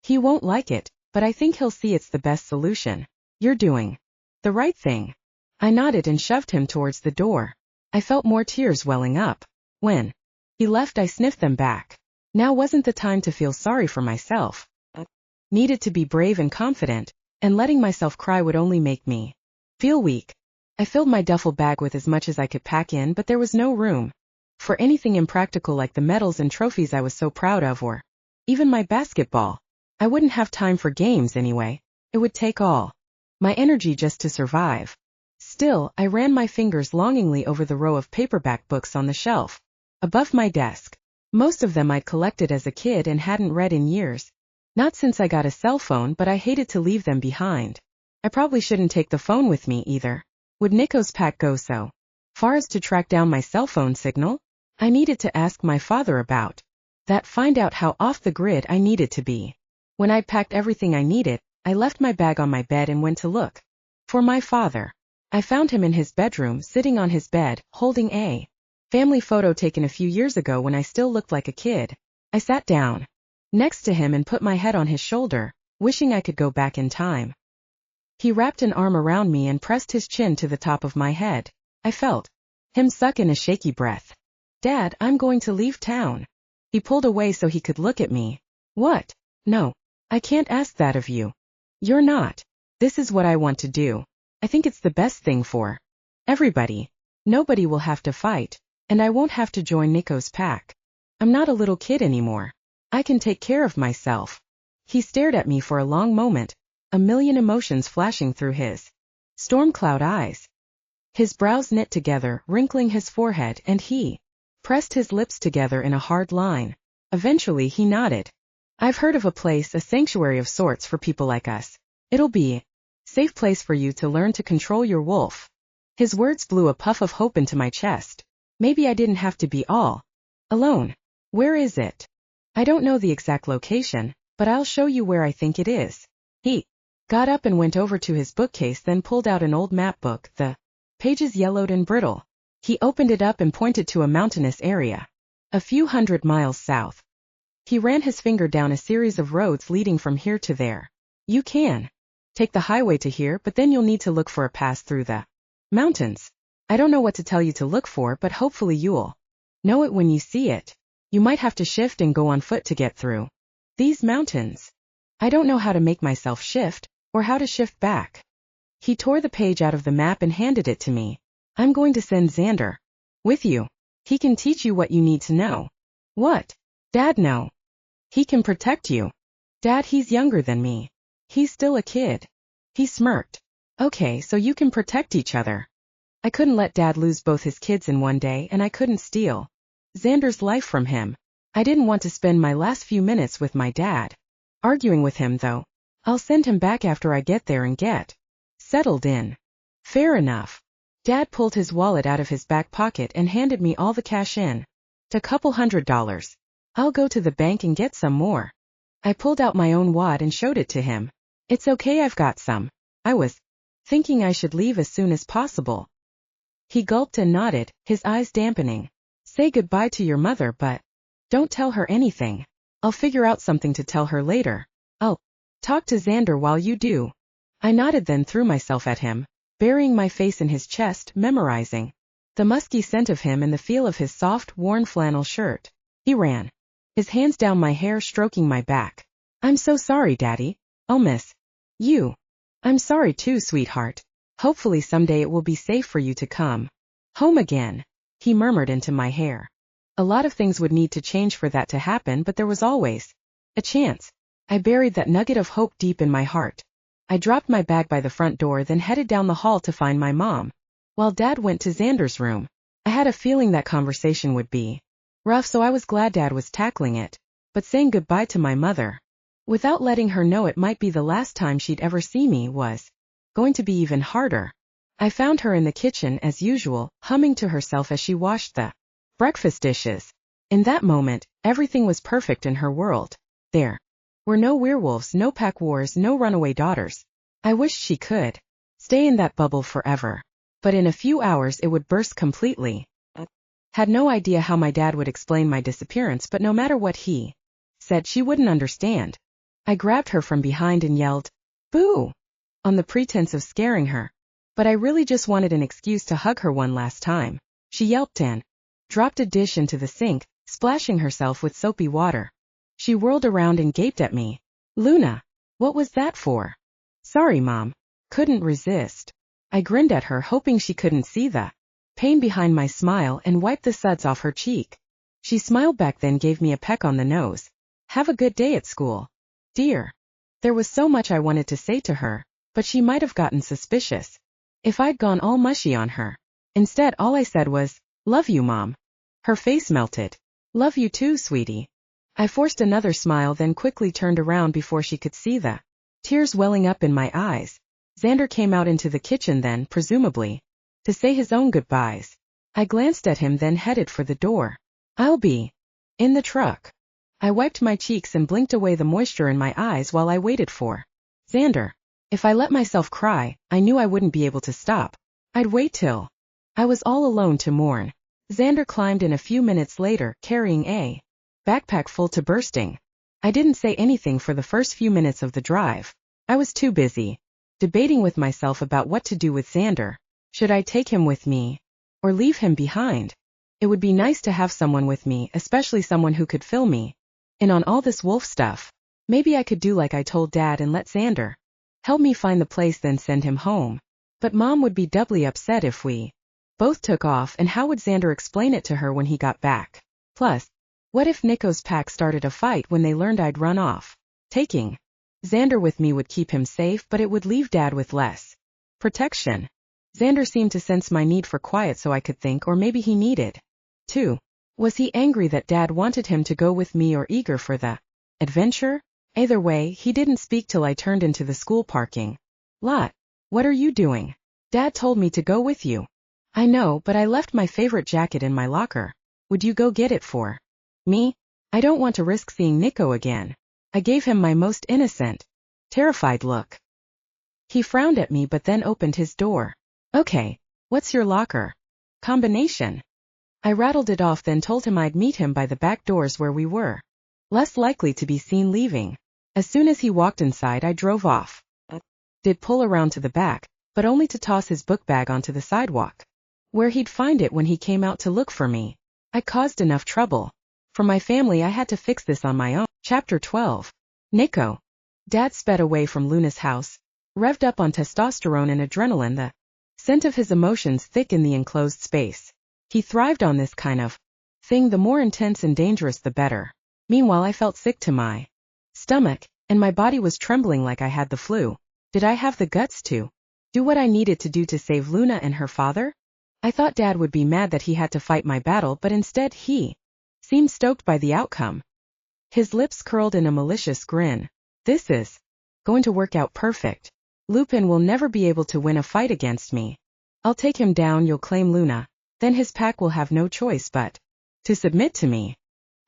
He won't like it, but I think he'll see it's the best solution. You're doing the right thing. I nodded and shoved him towards the door. I felt more tears welling up. When he left, I sniffed them back. Now wasn't the time to feel sorry for myself. I needed to be brave and confident, and letting myself cry would only make me feel weak. I filled my duffel bag with as much as I could pack in, but there was no room for anything impractical like the medals and trophies I was so proud of, or even my basketball. I wouldn't have time for games anyway. It would take all my energy just to survive. Still, I ran my fingers longingly over the row of paperback books on the shelf above my desk. Most of them I'd collected as a kid and hadn't read in years. Not since I got a cell phone, but I hated to leave them behind. I probably shouldn't take the phone with me either. Would Nico's pack go so far as to track down my cell phone signal? I needed to ask my father about that, find out how off the grid I needed to be. When I'd packed everything I needed, I left my bag on my bed and went to look for my father. I found him in his bedroom, sitting on his bed, holding a family photo taken a few years ago when I still looked like a kid. I sat down next to him and put my head on his shoulder, wishing I could go back in time. He wrapped an arm around me and pressed his chin to the top of my head. I felt him suck in a shaky breath. Dad, I'm going to leave town. He pulled away so he could look at me. What? No. I can't ask that of you. You're not. This is what I want to do. I think it's the best thing for everybody. Nobody will have to fight, and I won't have to join Nico's pack. I'm not a little kid anymore. I can take care of myself. He stared at me for a long moment, a million emotions flashing through his storm cloud eyes. His brows knit together, wrinkling his forehead, and he pressed his lips together in a hard line. Eventually he nodded. I've heard of a place, a sanctuary of sorts for people like us. It'll be a safe place for you to learn to control your wolf. His words blew a puff of hope into my chest. Maybe I didn't have to be all alone. Where is it? I don't know the exact location, but I'll show you where I think it is. He got up and went over to his bookcase, then pulled out an old map book, the pages yellowed and brittle. He opened it up and pointed to a mountainous area a few hundred miles south. He ran his finger down a series of roads leading from here to there. You can take the highway to here, but then you'll need to look for a pass through the mountains. I don't know what to tell you to look for, but hopefully you'll know it when you see it. You might have to shift and go on foot to get through these mountains. I don't know how to make myself shift, or how to shift back. He tore the page out of the map and handed it to me. I'm going to send Xander with you. He can teach you what you need to know. What? Dad, no. He can protect you. Dad, he's younger than me. He's still a kid. He smirked. Okay, so you can protect each other. I couldn't let Dad lose both his kids in one day, and I couldn't steal Xander's life from him. I didn't want to spend my last few minutes with my dad arguing with him, though. I'll send him back after I get there and get settled in. Fair enough. Dad pulled his wallet out of his back pocket and handed me all the cash in. A couple $100. I'll go to the bank and get some more. I pulled out my own wad and showed it to him. It's okay, I've got some. I was thinking I should leave as soon as possible. He gulped and nodded, his eyes dampening. Say goodbye to your mother, but don't tell her anything. I'll figure out something to tell her later. I'll talk to Xander while you do. I nodded, then threw myself at him, burying my face in his chest, memorizing the musky scent of him and the feel of his soft, worn flannel shirt. He ran his hands down my hair, stroking my back. I'm so sorry, Daddy. I'll miss you. I'm sorry too, sweetheart. Hopefully someday it will be safe for you to come home again. He murmured into my hair. A lot of things would need to change for that to happen, but there was always a chance. I buried that nugget of hope deep in my heart. I dropped my bag by the front door, then headed down the hall to find my mom, while Dad went to Xander's room. I had a feeling that conversation would be rough, so I was glad Dad was tackling it, but saying goodbye to my mother, without letting her know it might be the last time she'd ever see me, was going to be even harder. I found her in the kitchen as usual, humming to herself as she washed the breakfast dishes. In that moment, everything was perfect in her world. There were no werewolves, no pack wars, no runaway daughters. I wished she could stay in that bubble forever. But in a few hours it would burst completely. Had no idea how my dad would explain my disappearance, but no matter what he said, she wouldn't understand. I grabbed her from behind and yelled, "Boo!" on the pretense of scaring her. But I really just wanted an excuse to hug her one last time. She yelped and dropped a dish into the sink, splashing herself with soapy water. She whirled around and gaped at me. Luna, what was that for? Sorry, Mom. Couldn't resist. I grinned at her, hoping she couldn't see the pain behind my smile, and wiped the suds off her cheek. She smiled back, then gave me a peck on the nose. Have a good day at school, dear. There was so much I wanted to say to her, but she might have gotten suspicious if I'd gone all mushy on her. Instead, all I said was, "Love you, Mom." Her face melted. Love you too, sweetie. I forced another smile, then quickly turned around before she could see the tears welling up in my eyes. Xander came out into the kitchen then, presumably to say his own goodbyes. I glanced at him, then headed for the door. I'll be in the truck. I wiped my cheeks and blinked away the moisture in my eyes while I waited for Xander. If I let myself cry, I knew I wouldn't be able to stop. I'd wait till I was all alone to mourn. Xander climbed in a few minutes later, carrying a backpack full to bursting. I didn't say anything for the first few minutes of the drive. I was too busy debating with myself about what to do with Xander. Should I take him with me, or leave him behind? It would be nice to have someone with me, especially someone who could fill me in on all this wolf stuff. Maybe I could do like I told Dad and let Xander help me find the place, then send him home. But Mom would be doubly upset if we both took off, and how would Xander explain it to her when he got back? Plus, what if Nico's pack started a fight when they learned I'd run off? Taking Xander with me would keep him safe, but it would leave Dad with less protection. Xander seemed to sense my need for quiet, so I could think, or maybe he needed to. Was he angry that Dad wanted him to go with me, or eager for the adventure? Either way, he didn't speak till I turned into the school parking lot. What are you doing? Dad told me to go with you. I know, but I left my favorite jacket in my locker. Would you go get it for me? I don't want to risk seeing Nico again. I gave him my most innocent, terrified look. He frowned at me, but then opened his door. Okay, what's your locker combination? I rattled it off, then told him I'd meet him by the back doors where we were less likely to be seen leaving. As soon as he walked inside, I drove off. Did pull around to the back, but only to toss his book bag onto the sidewalk, where he'd find it when he came out to look for me. I caused enough trouble. For my family, I had to fix this on my own. Chapter 12. Nico. Dad sped away from Luna's house, revved up on testosterone and adrenaline, the scent of his emotions thick in the enclosed space. He thrived on this kind of thing, the more intense and dangerous the better. Meanwhile, I felt sick to my stomach, and my body was trembling like I had the flu. Did I have the guts to do what I needed to do to save Luna and her father? I thought Dad would be mad that he had to fight my battle, but instead he seemed stoked by the outcome. His lips curled in a malicious grin. This is going to work out perfect. Lupin will never be able to win a fight against me. I'll take him down, you'll claim Luna. Then his pack will have no choice but to submit to me.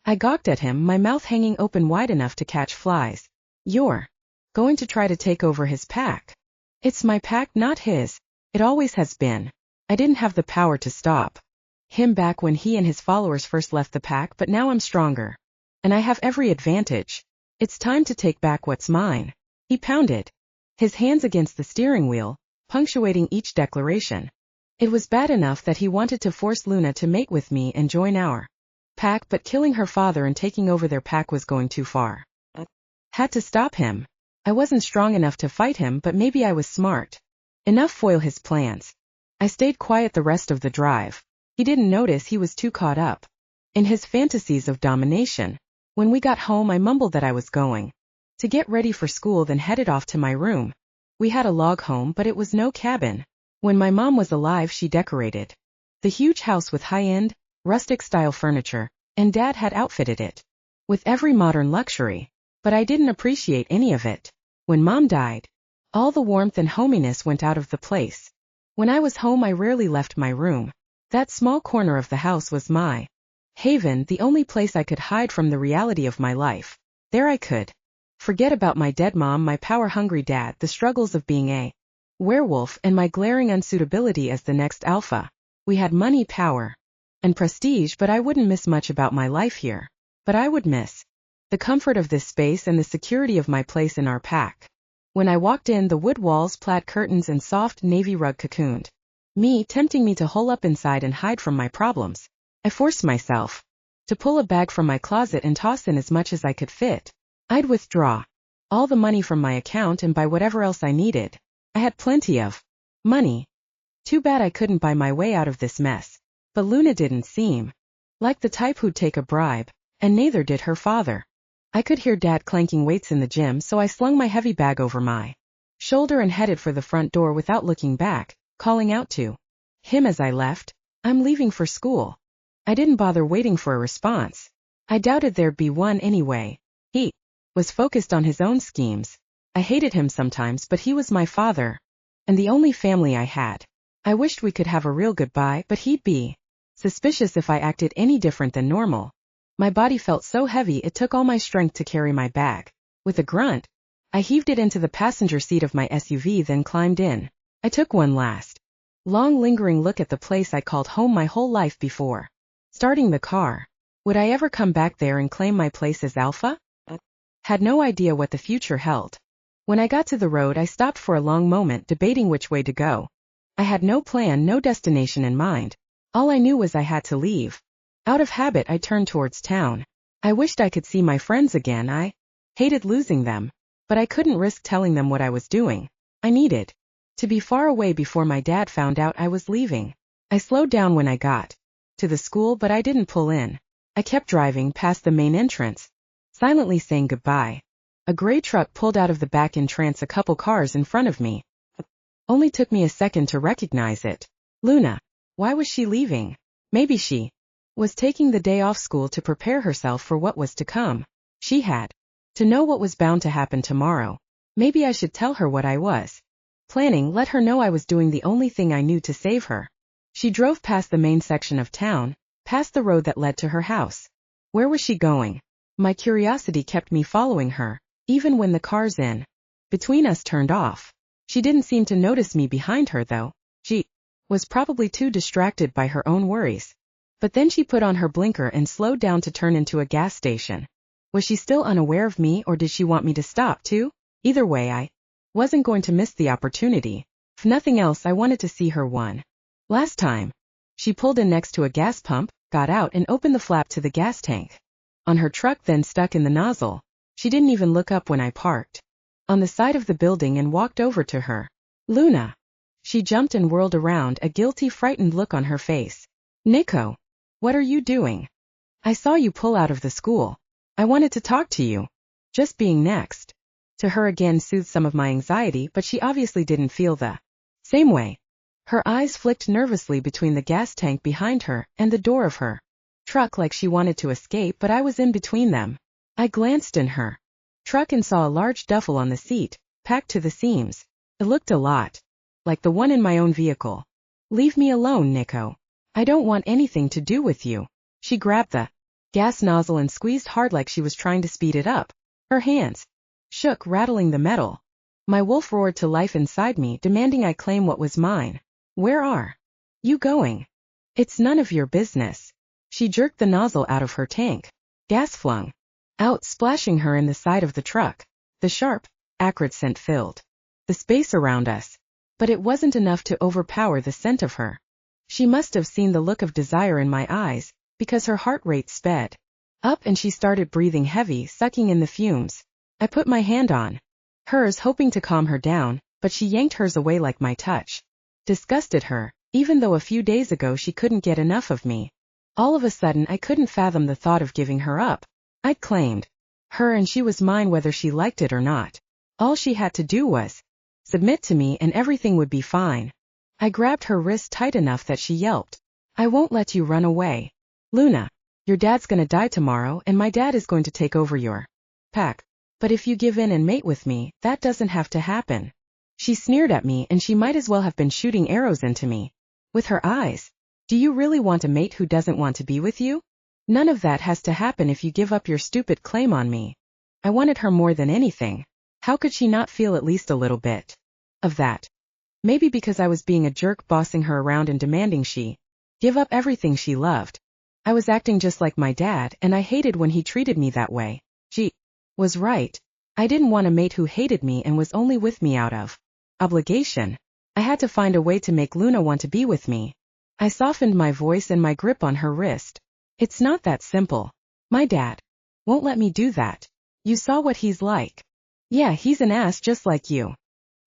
I gawked at him, my mouth hanging open wide enough to catch flies. You're going to try to take over his pack? It's my pack, not his. It always has been. I didn't have the power to stop him back when he and his followers first left the pack, but now I'm stronger. And I have every advantage. It's time to take back what's mine. He pounded his hands against the steering wheel, punctuating each declaration. It was bad enough that he wanted to force Luna to mate with me and join our pack, but killing her father and taking over their pack was going too far. Had to stop him. I wasn't strong enough to fight him, but maybe I was smart enough to foil his plans. I stayed quiet the rest of the drive. He didn't notice, he was too caught up in his fantasies of domination. When we got home, I mumbled that I was going to get ready for school, then headed off to my room. We had a log home, but it was no cabin. When my mom was alive, she decorated the huge house with high-end, rustic-style furniture, and Dad had outfitted it with every modern luxury. But I didn't appreciate any of it. When Mom died, all the warmth and hominess went out of the place. When I was home, I rarely left my room. That small corner of the house was my haven, the only place I could hide from the reality of my life. There I could forget about my dead mom, my power-hungry dad, the struggles of being a werewolf, and my glaring unsuitability as the next alpha. We had money, power, and prestige, but I wouldn't miss much about my life here. But I would miss the comfort of this space and the security of my place in our pack. When I walked in, the wood walls, plaid curtains, and soft navy rug cocooned me, tempting me to hole up inside and hide from my problems. I forced myself to pull a bag from my closet and toss in as much as I could fit. I'd withdraw all the money from my account and buy whatever else I needed. I had plenty of money. Too bad I couldn't buy my way out of this mess. But Luna didn't seem like the type who'd take a bribe, and neither did her father. I could hear Dad clanking weights in the gym, so I slung my heavy bag over my shoulder and headed for the front door without looking back, calling out to him as I left, "I'm leaving for school." I didn't bother waiting for a response. I doubted there'd be one anyway. He was focused on his own schemes. I hated him sometimes, but he was my father, and the only family I had. I wished we could have a real goodbye, but he'd be suspicious if I acted any different than normal. My body felt so heavy it took all my strength to carry my bag. With a grunt, I heaved it into the passenger seat of my SUV, then climbed in. I took one last, long lingering look at the place I called home my whole life before starting the car. Would I ever come back there and claim my place as alpha? Had no idea what the future held. When I got to the road, I stopped for a long moment, debating which way to go. I had no plan, no destination in mind. All I knew was I had to leave. Out of habit, I turned towards town. I wished I could see my friends again. I hated losing them, but I couldn't risk telling them what I was doing. I needed to be far away before my dad found out I was leaving. I slowed down when I got to the school, but I didn't pull in. I kept driving past the main entrance, silently saying goodbye. A gray truck pulled out of the back entrance a couple cars in front of me. Only took me a second to recognize it. Luna. Why was she leaving? Maybe she was taking the day off school to prepare herself for what was to come. She had to know what was bound to happen tomorrow. Maybe I should tell her what I was planning, let her know I was doing the only thing I knew to save her. She drove past the main section of town, past the road that led to her house. Where was she going? My curiosity kept me following her, even when the cars in between us turned off. She didn't seem to notice me behind her, though. She was probably too distracted by her own worries. But then she put on her blinker and slowed down to turn into a gas station. Was she still unaware of me, or did she want me to stop too? Either way, I wasn't going to miss the opportunity. If nothing else, I wanted to see her one last time. She pulled in next to a gas pump, got out and opened the flap to the gas tank on her truck, then stuck in the nozzle. She didn't even look up when I parked on the side of the building and walked over to her. Luna. She jumped and whirled around, a guilty, frightened look on her face. Nico. What are you doing? I saw you pull out of the school. I wanted to talk to you. Just being next to her again soothed some of my anxiety, but she obviously didn't feel the same way. Her eyes flicked nervously between the gas tank behind her and the door of her truck like she wanted to escape, but I was in between them. I glanced in her truck and saw a large duffel on the seat, packed to the seams. It looked a lot like the one in my own vehicle. Leave me alone, Nico. I don't want anything to do with you. She grabbed the gas nozzle and squeezed hard like she was trying to speed it up. Her hands shook, rattling the metal. My wolf roared to life inside me, demanding I claim what was mine. Where are you going? It's none of your business. She jerked the nozzle out of her tank. Gas flung out, splashing her in the side of the truck. The sharp, acrid scent filled the space around us. But it wasn't enough to overpower the scent of her. She must have seen the look of desire in my eyes, because her heart rate sped up and she started breathing heavy, sucking in the fumes. I put my hand on hers, hoping to calm her down, but she yanked hers away like my touch disgusted her, even though a few days ago she couldn't get enough of me. All of a sudden I couldn't fathom the thought of giving her up. I'd claimed her and she was mine whether she liked it or not. All she had to do was submit to me and everything would be fine. I grabbed her wrist tight enough that she yelped. I won't let you run away. Luna, your dad's gonna die tomorrow and my dad is going to take over your pack. But if you give in and mate with me, that doesn't have to happen. She sneered at me, and she might as well have been shooting arrows into me with her eyes. Do you really want a mate who doesn't want to be with you? None of that has to happen if you give up your stupid claim on me. I wanted her more than anything. How could she not feel at least a little bit of that? Maybe because I was being a jerk, bossing her around and demanding she give up everything she loved. I was acting just like my dad, and I hated when he treated me that way. She was right. I didn't want a mate who hated me and was only with me out of obligation. I had to find a way to make Luna want to be with me. I softened my voice and my grip on her wrist. It's not that simple. My dad won't let me do that. You saw what he's like. Yeah, he's an ass just like you.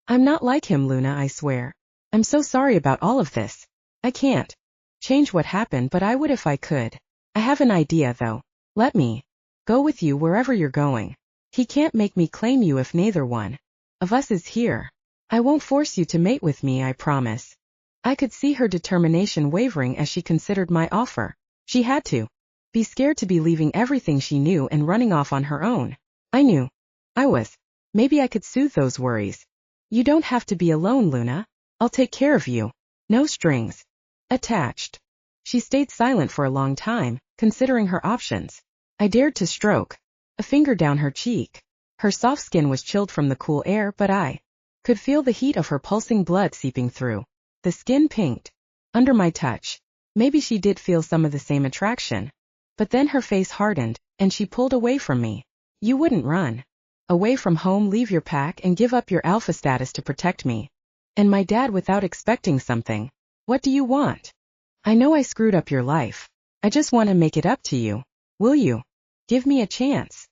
I'm not like him, Luna, I swear. I'm so sorry about all of this. I can't change what happened, but I would if I could. I have an idea, though. Let me go with you wherever you're going. He can't make me claim you if neither one of us is here. I won't force you to mate with me, I promise. I could see her determination wavering as she considered my offer. She had to be scared to be leaving everything she knew and running off on her own. I knew I was. Maybe I could soothe those worries. You don't have to be alone, Luna. I'll take care of you. No strings attached. She stayed silent for a long time, considering her options. I dared to stroke a finger down her cheek. Her soft skin was chilled from the cool air, but I could feel the heat of her pulsing blood seeping through. The skin pinked under my touch. Maybe she did feel some of the same attraction. But then her face hardened, and she pulled away from me. You wouldn't run away from home, leave your pack, and give up your alpha status to protect me and my dad without expecting something. What do you want? I know I screwed up your life. I just want to make it up to you. Will you give me a chance?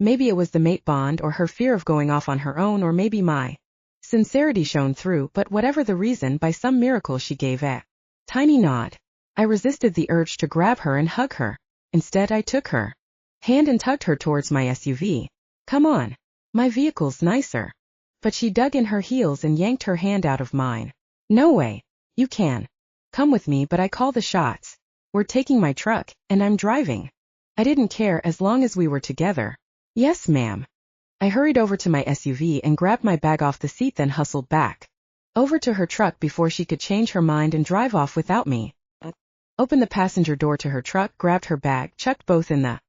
Maybe it was the mate bond or her fear of going off on her own, or maybe my sincerity shone through, but whatever the reason, by some miracle she gave a tiny nod. I resisted the urge to grab her and hug her. Instead, I took her hand and tugged her towards my SUV. Come on. My vehicle's nicer. But she dug in her heels and yanked her hand out of mine. No way. You can come with me, but I call the shots. We're taking my truck, and I'm driving. I didn't care as long as we were together. Yes, ma'am. I hurried over to my SUV and grabbed my bag off the seat, then hustled back over to her truck before she could change her mind and drive off without me. Opened the passenger door to her truck, grabbed her bag, chucked both in the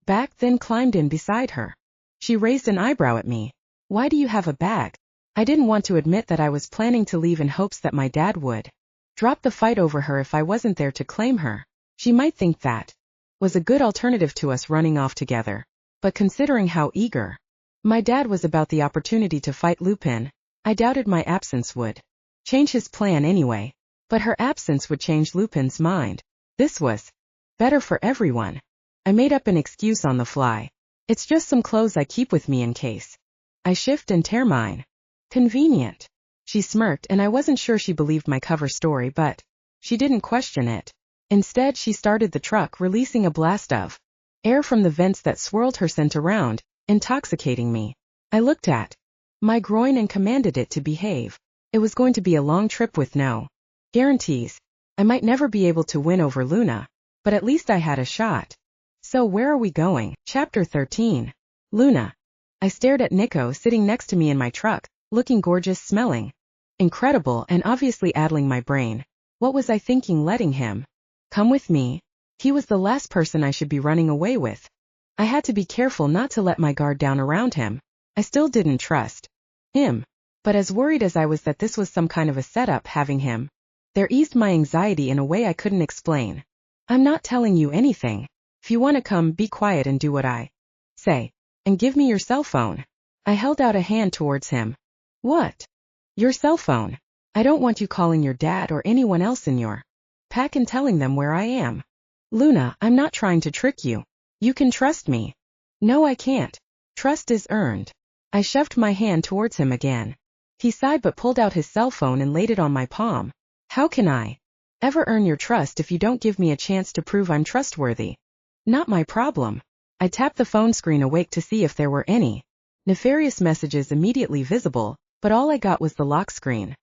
back, then climbed in beside her. She raised an eyebrow at me. Why do you have a bag? I didn't want to admit that I was planning to leave in hopes that my dad would drop the fight over her if I wasn't there to claim her. She might think that was a good alternative to us running off together. But considering how eager my dad was about the opportunity to fight Lupin, I doubted my absence would change his plan anyway. But her absence would change Lupin's mind. This was better for everyone. I made up an excuse on the fly. It's just some clothes I keep with me in case I shift and tear mine. Convenient. She smirked, and I wasn't sure she believed my cover story, but she didn't question it. Instead, she started the truck, releasing a blast of air from the vents that swirled her scent around, intoxicating me. I looked at my groin and commanded it to behave. It was going to be a long trip with no guarantees. I might never be able to win over Luna, but at least I had a shot. So where are we going? Chapter 13. Luna. I stared at Nico sitting next to me in my truck, looking gorgeous, smelling incredible, and obviously addling my brain. What was I thinking letting him come with me? He was the last person I should be running away with. I had to be careful not to let my guard down around him. I still didn't trust him. But as worried as I was that this was some kind of a setup, having him there eased my anxiety in a way I couldn't explain. I'm not telling you anything. If you want to come, be quiet and do what I say. And give me your cell phone. I held out a hand towards him. What? Your cell phone. I don't want you calling your dad or anyone else in your pack and telling them where I am. Luna, I'm not trying to trick you. You can trust me. No, I can't. Trust is earned. I shoved my hand towards him again. He sighed but pulled out his cell phone and laid it on my palm. How can I ever earn your trust if you don't give me a chance to prove I'm trustworthy? Not my problem. I tapped the phone screen, awake to see if there were any nefarious messages immediately visible, but all I got was the lock screen.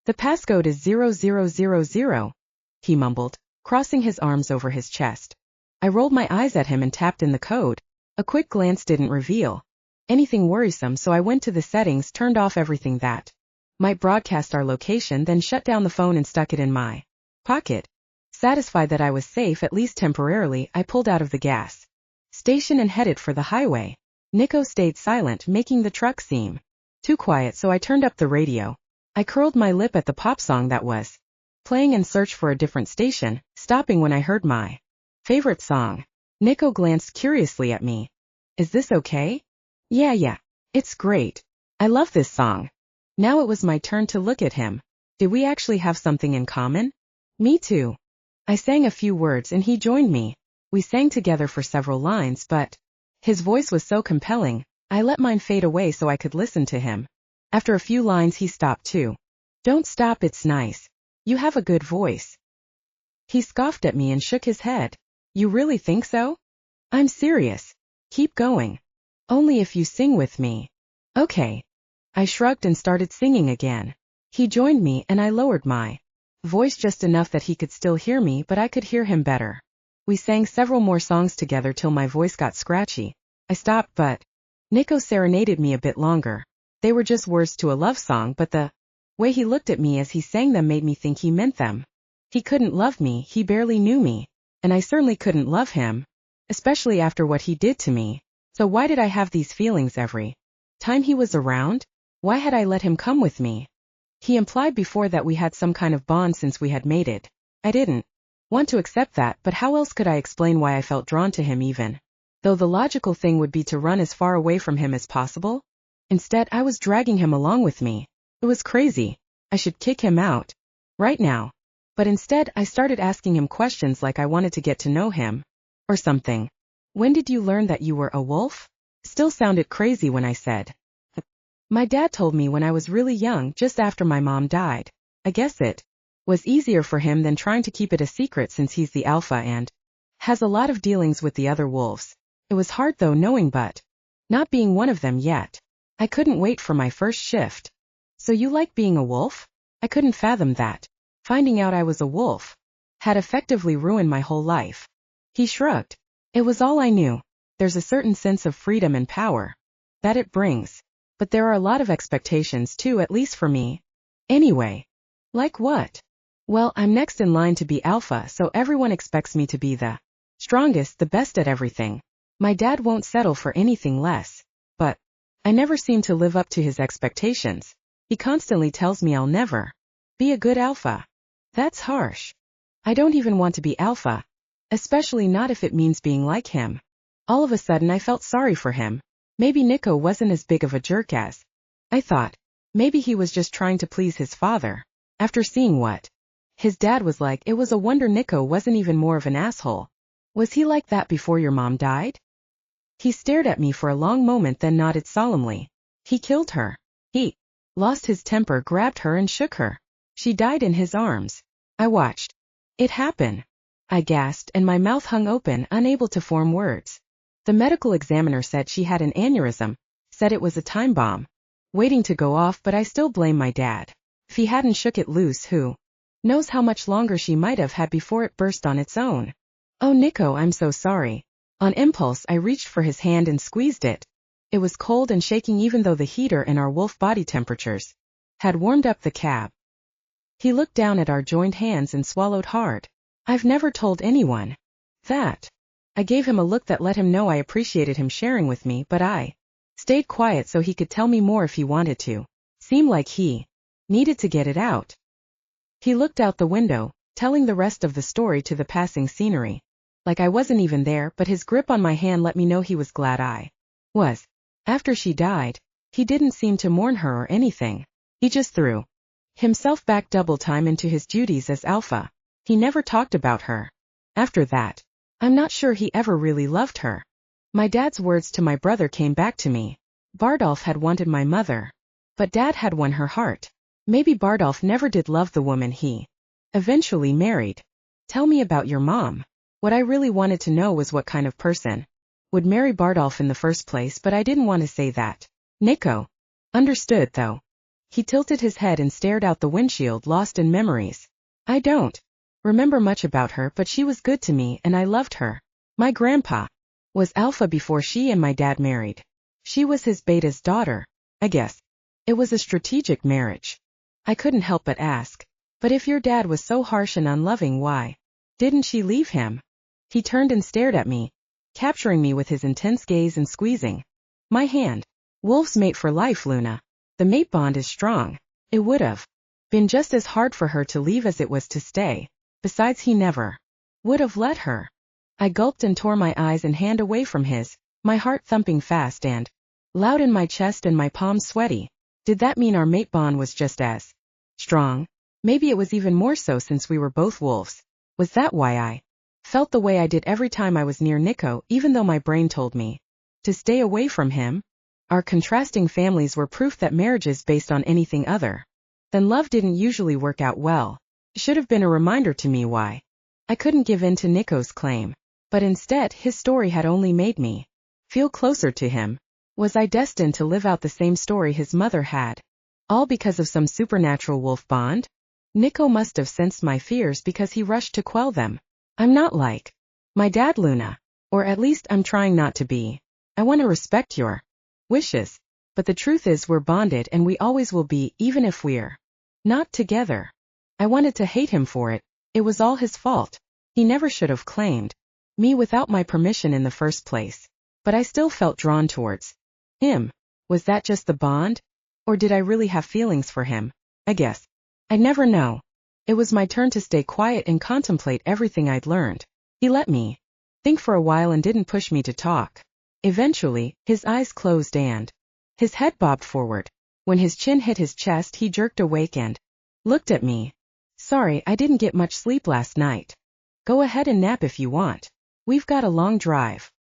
The passcode is 0000, he mumbled, crossing his arms over his chest. I rolled my eyes at him and tapped in the code. A quick glance didn't reveal anything worrisome, so I went to the settings, turned off everything that might broadcast our location, then shut down the phone and stuck it in my pocket. Satisfied that I was safe, at least temporarily, I pulled out of the gas station and headed for the highway. Nico stayed silent, making the truck seem too quiet, so I turned up the radio. I curled my lip at the pop song that was playing and searched for a different station, stopping when I heard my favorite song. Nico glanced curiously at me. Is this okay? Yeah, it's great. I love this song. Now it was my turn to look at him. Did we actually have something in common? Me too. I sang a few words and he joined me. We sang together for several lines, but his voice was so compelling, I let mine fade away so I could listen to him. After a few lines he stopped too. Don't stop, it's nice. You have a good voice. He scoffed at me and shook his head. You really think so? I'm serious. Keep going. Only if you sing with me. Okay. I shrugged and started singing again. He joined me and I lowered my voice just enough that he could still hear me, but I could hear him better. We sang several more songs together till my voice got scratchy. I stopped, but Nico serenaded me a bit longer. They were just words to a love song, but the way he looked at me as he sang them made me think he meant them. He couldn't love me, he barely knew me. And I certainly couldn't love him, especially after what he did to me. So why did I have these feelings every time he was around? Why had I let him come with me? He implied before that we had some kind of bond since we had mated. I didn't want to accept that, but how else could I explain why I felt drawn to him, even though the logical thing would be to run as far away from him as possible? Instead, I was dragging him along with me. It was crazy. I should kick him out right now. But instead, I started asking him questions like I wanted to get to know him or something. When did you learn that you were a wolf? Still sounded crazy when I said. My dad told me when I was really young, just after my mom died. I guess it was easier for him than trying to keep it a secret since he's the alpha and has a lot of dealings with the other wolves. It was hard though, knowing but not being one of them yet. I couldn't wait for my first shift. So you like being a wolf? I couldn't fathom that. Finding out I was a wolf had effectively ruined my whole life. He shrugged. It was all I knew. There's a certain sense of freedom and power that it brings. But there are a lot of expectations too, at least for me. Anyway. Like what? Well, I'm next in line to be alpha, so everyone expects me to be the strongest, the best at everything. My dad won't settle for anything less. But I never seem to live up to his expectations. He constantly tells me I'll never be a good alpha. That's harsh. I don't even want to be alpha. Especially not if it means being like him. All of a sudden I felt sorry for him. Maybe Nico wasn't as big of a jerk as I thought. Maybe he was just trying to please his father. After seeing what his dad was like, it was a wonder Nico wasn't even more of an asshole. Was he like that before your mom died? He stared at me for a long moment, then nodded solemnly. He killed her. He lost his temper, grabbed her and shook her. She died in his arms. I watched it happen. I gasped and my mouth hung open, unable to form words. The medical examiner said she had an aneurysm, said it was a time bomb waiting to go off, but I still blame my dad. If he hadn't shook it loose, who knows how much longer she might have had before it burst on its own. Oh Nico, I'm so sorry. On impulse I reached for his hand and squeezed it. It was cold and shaking even though the heater and our wolf body temperatures had warmed up the cab. He looked down at our joined hands and swallowed hard. I've never told anyone that. I gave him a look that let him know I appreciated him sharing with me, but I stayed quiet so he could tell me more if he wanted to. Seemed like he needed to get it out. He looked out the window, telling the rest of the story to the passing scenery. Like I wasn't even there, but his grip on my hand let me know he was glad I was. After she died, he didn't seem to mourn her or anything. He just threw himself back double time into his duties as alpha. He never talked about her. After that, I'm not sure he ever really loved her. My dad's words to my brother came back to me. Bardolph had wanted my mother, but Dad had won her heart. Maybe Bardolph never did love the woman he eventually married. Tell me about your mom. What I really wanted to know was what kind of person would marry Bardolph in the first place, but I didn't want to say that. Nico understood, though. He tilted his head and stared out the windshield, lost in memories. I don't remember much about her, but she was good to me and I loved her. My grandpa was alpha before she and my dad married. She was his beta's daughter. I guess it was a strategic marriage. I couldn't help but ask, but if your dad was so harsh and unloving, why didn't she leave him? He turned and stared at me, capturing me with his intense gaze and squeezing my hand. Wolves mate for life, Luna. The mate bond is strong. It would have been just as hard for her to leave as it was to stay. Besides, he never would have let her. I gulped and tore my eyes and hand away from his, my heart thumping fast and loud in my chest and my palms sweaty. Did that mean our mate bond was just as strong? Maybe it was even more so since we were both wolves. Was that why I felt the way I did every time I was near Nico, even though my brain told me to stay away from him? Our contrasting families were proof that marriages based on anything other than love didn't usually work out well. It should have been a reminder to me why I couldn't give in to Nico's claim. But instead, his story had only made me feel closer to him. Was I destined to live out the same story his mother had? All because of some supernatural wolf bond? Nico must have sensed my fears because he rushed to quell them. I'm not like my dad, Luna. Or at least I'm trying not to be. I want to respect your wishes. But the truth is we're bonded and we always will be, even if we're not together. I wanted to hate him for it. It was all his fault. He never should have claimed me without my permission in the first place. But I still felt drawn towards him. Was that just the bond? Or did I really have feelings for him? I guess I'd never know. It was my turn to stay quiet and contemplate everything I'd learned. He let me think for a while and didn't push me to talk. Eventually, his eyes closed and his head bobbed forward. When his chin hit his chest, he jerked awake and looked at me. Sorry, I didn't get much sleep last night. Go ahead and nap if you want. We've got a long drive.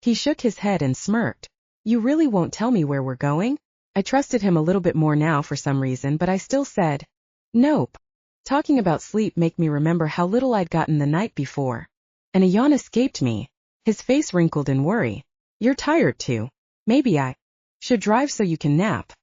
He shook his head and smirked. You really won't tell me where we're going? I trusted him a little bit more now for some reason, but I still said, nope. Talking about sleep made me remember how little I'd gotten the night before. And a yawn escaped me. His face wrinkled in worry. You're tired too. Maybe I should drive so you can nap.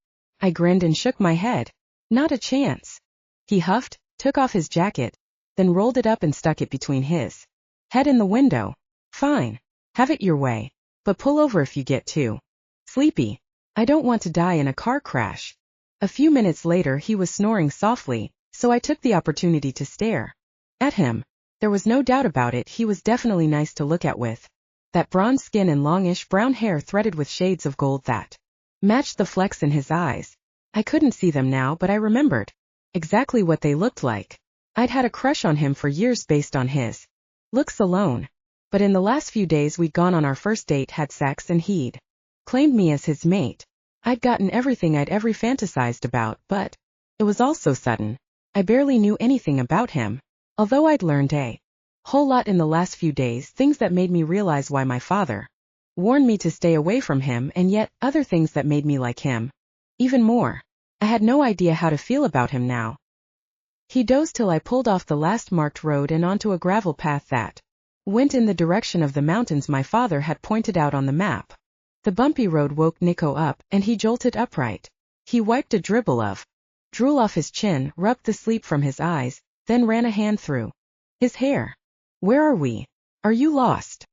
I grinned and shook my head. Not a chance. He huffed, took off his jacket, then rolled it up and stuck it between his head and the window. Fine. Have it your way. But pull over if you get too sleepy. I don't want to die in a car crash. A few minutes later he was snoring softly, so I took the opportunity to stare at him. There was no doubt about it, he was definitely nice to look at with that bronze skin and longish brown hair threaded with shades of gold that matched the flecks in his eyes. I couldn't see them now, but I remembered exactly what they looked like. I'd had a crush on him for years based on his looks alone. But in the last few days we'd gone on our first date, had sex, and he'd claimed me as his mate. I'd gotten everything I'd ever fantasized about, but it was all so sudden. I barely knew anything about him, although I'd learned a whole lot in the last few days, things that made me realize why my father warned me to stay away from him, and yet other things that made me like him even more. I had no idea how to feel about him now. He dozed till I pulled off the last marked road and onto a gravel path that went in the direction of the mountains my father had pointed out on the map. The bumpy road woke Nico up, and he jolted upright. He wiped a dribble of drool off his chin, rubbed the sleep from his eyes, then ran a hand through his hair. Where are we? Are you lost?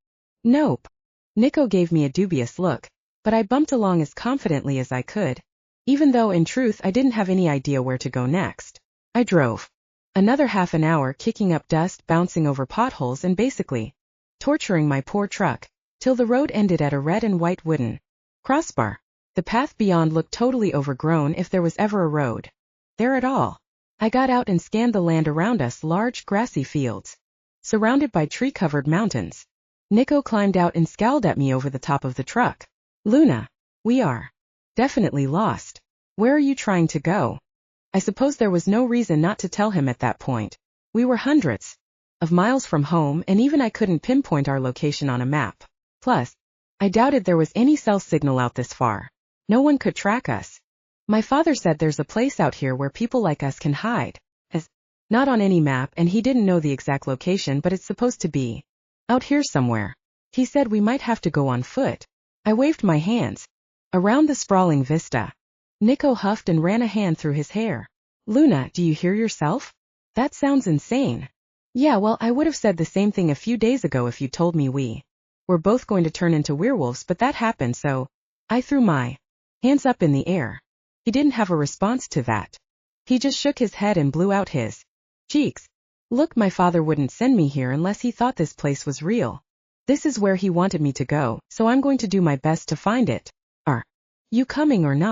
Nope. Nico gave me a dubious look, but I bumped along as confidently as I could, even though in truth I didn't have any idea where to go next. I drove another half an hour, kicking up dust, bouncing over potholes, and basically torturing my poor truck, till the road ended at a red and white wooden crossbar. The path beyond looked totally overgrown, if there was ever a road there at all. I got out and scanned the land around us, large grassy fields, surrounded by tree-covered mountains. Nico climbed out and scowled at me over the top of the truck. Luna, we are definitely lost. Where are you trying to go? I suppose there was no reason not to tell him at that point. We were hundreds of miles from home, and even I couldn't pinpoint our location on a map. Plus, I doubted there was any cell signal out this far. No one could track us. My father said there's a place out here where people like us can hide. As not on any map, and he didn't know the exact location, but it's supposed to be out here somewhere. He said we might have to go on foot. I waved my hands around the sprawling vista. Nico huffed and ran a hand through his hair. Luna, do you hear yourself? That sounds insane. Yeah, well, I would have said the same thing a few days ago if you told me we were both going to turn into werewolves, but that happened, so I threw my hands up in the air. He didn't have a response to that. He just shook his head and blew out his cheeks. Look, my father wouldn't send me here unless he thought this place was real. This is where he wanted me to go, so I'm going to do my best to find it. Are you coming or not?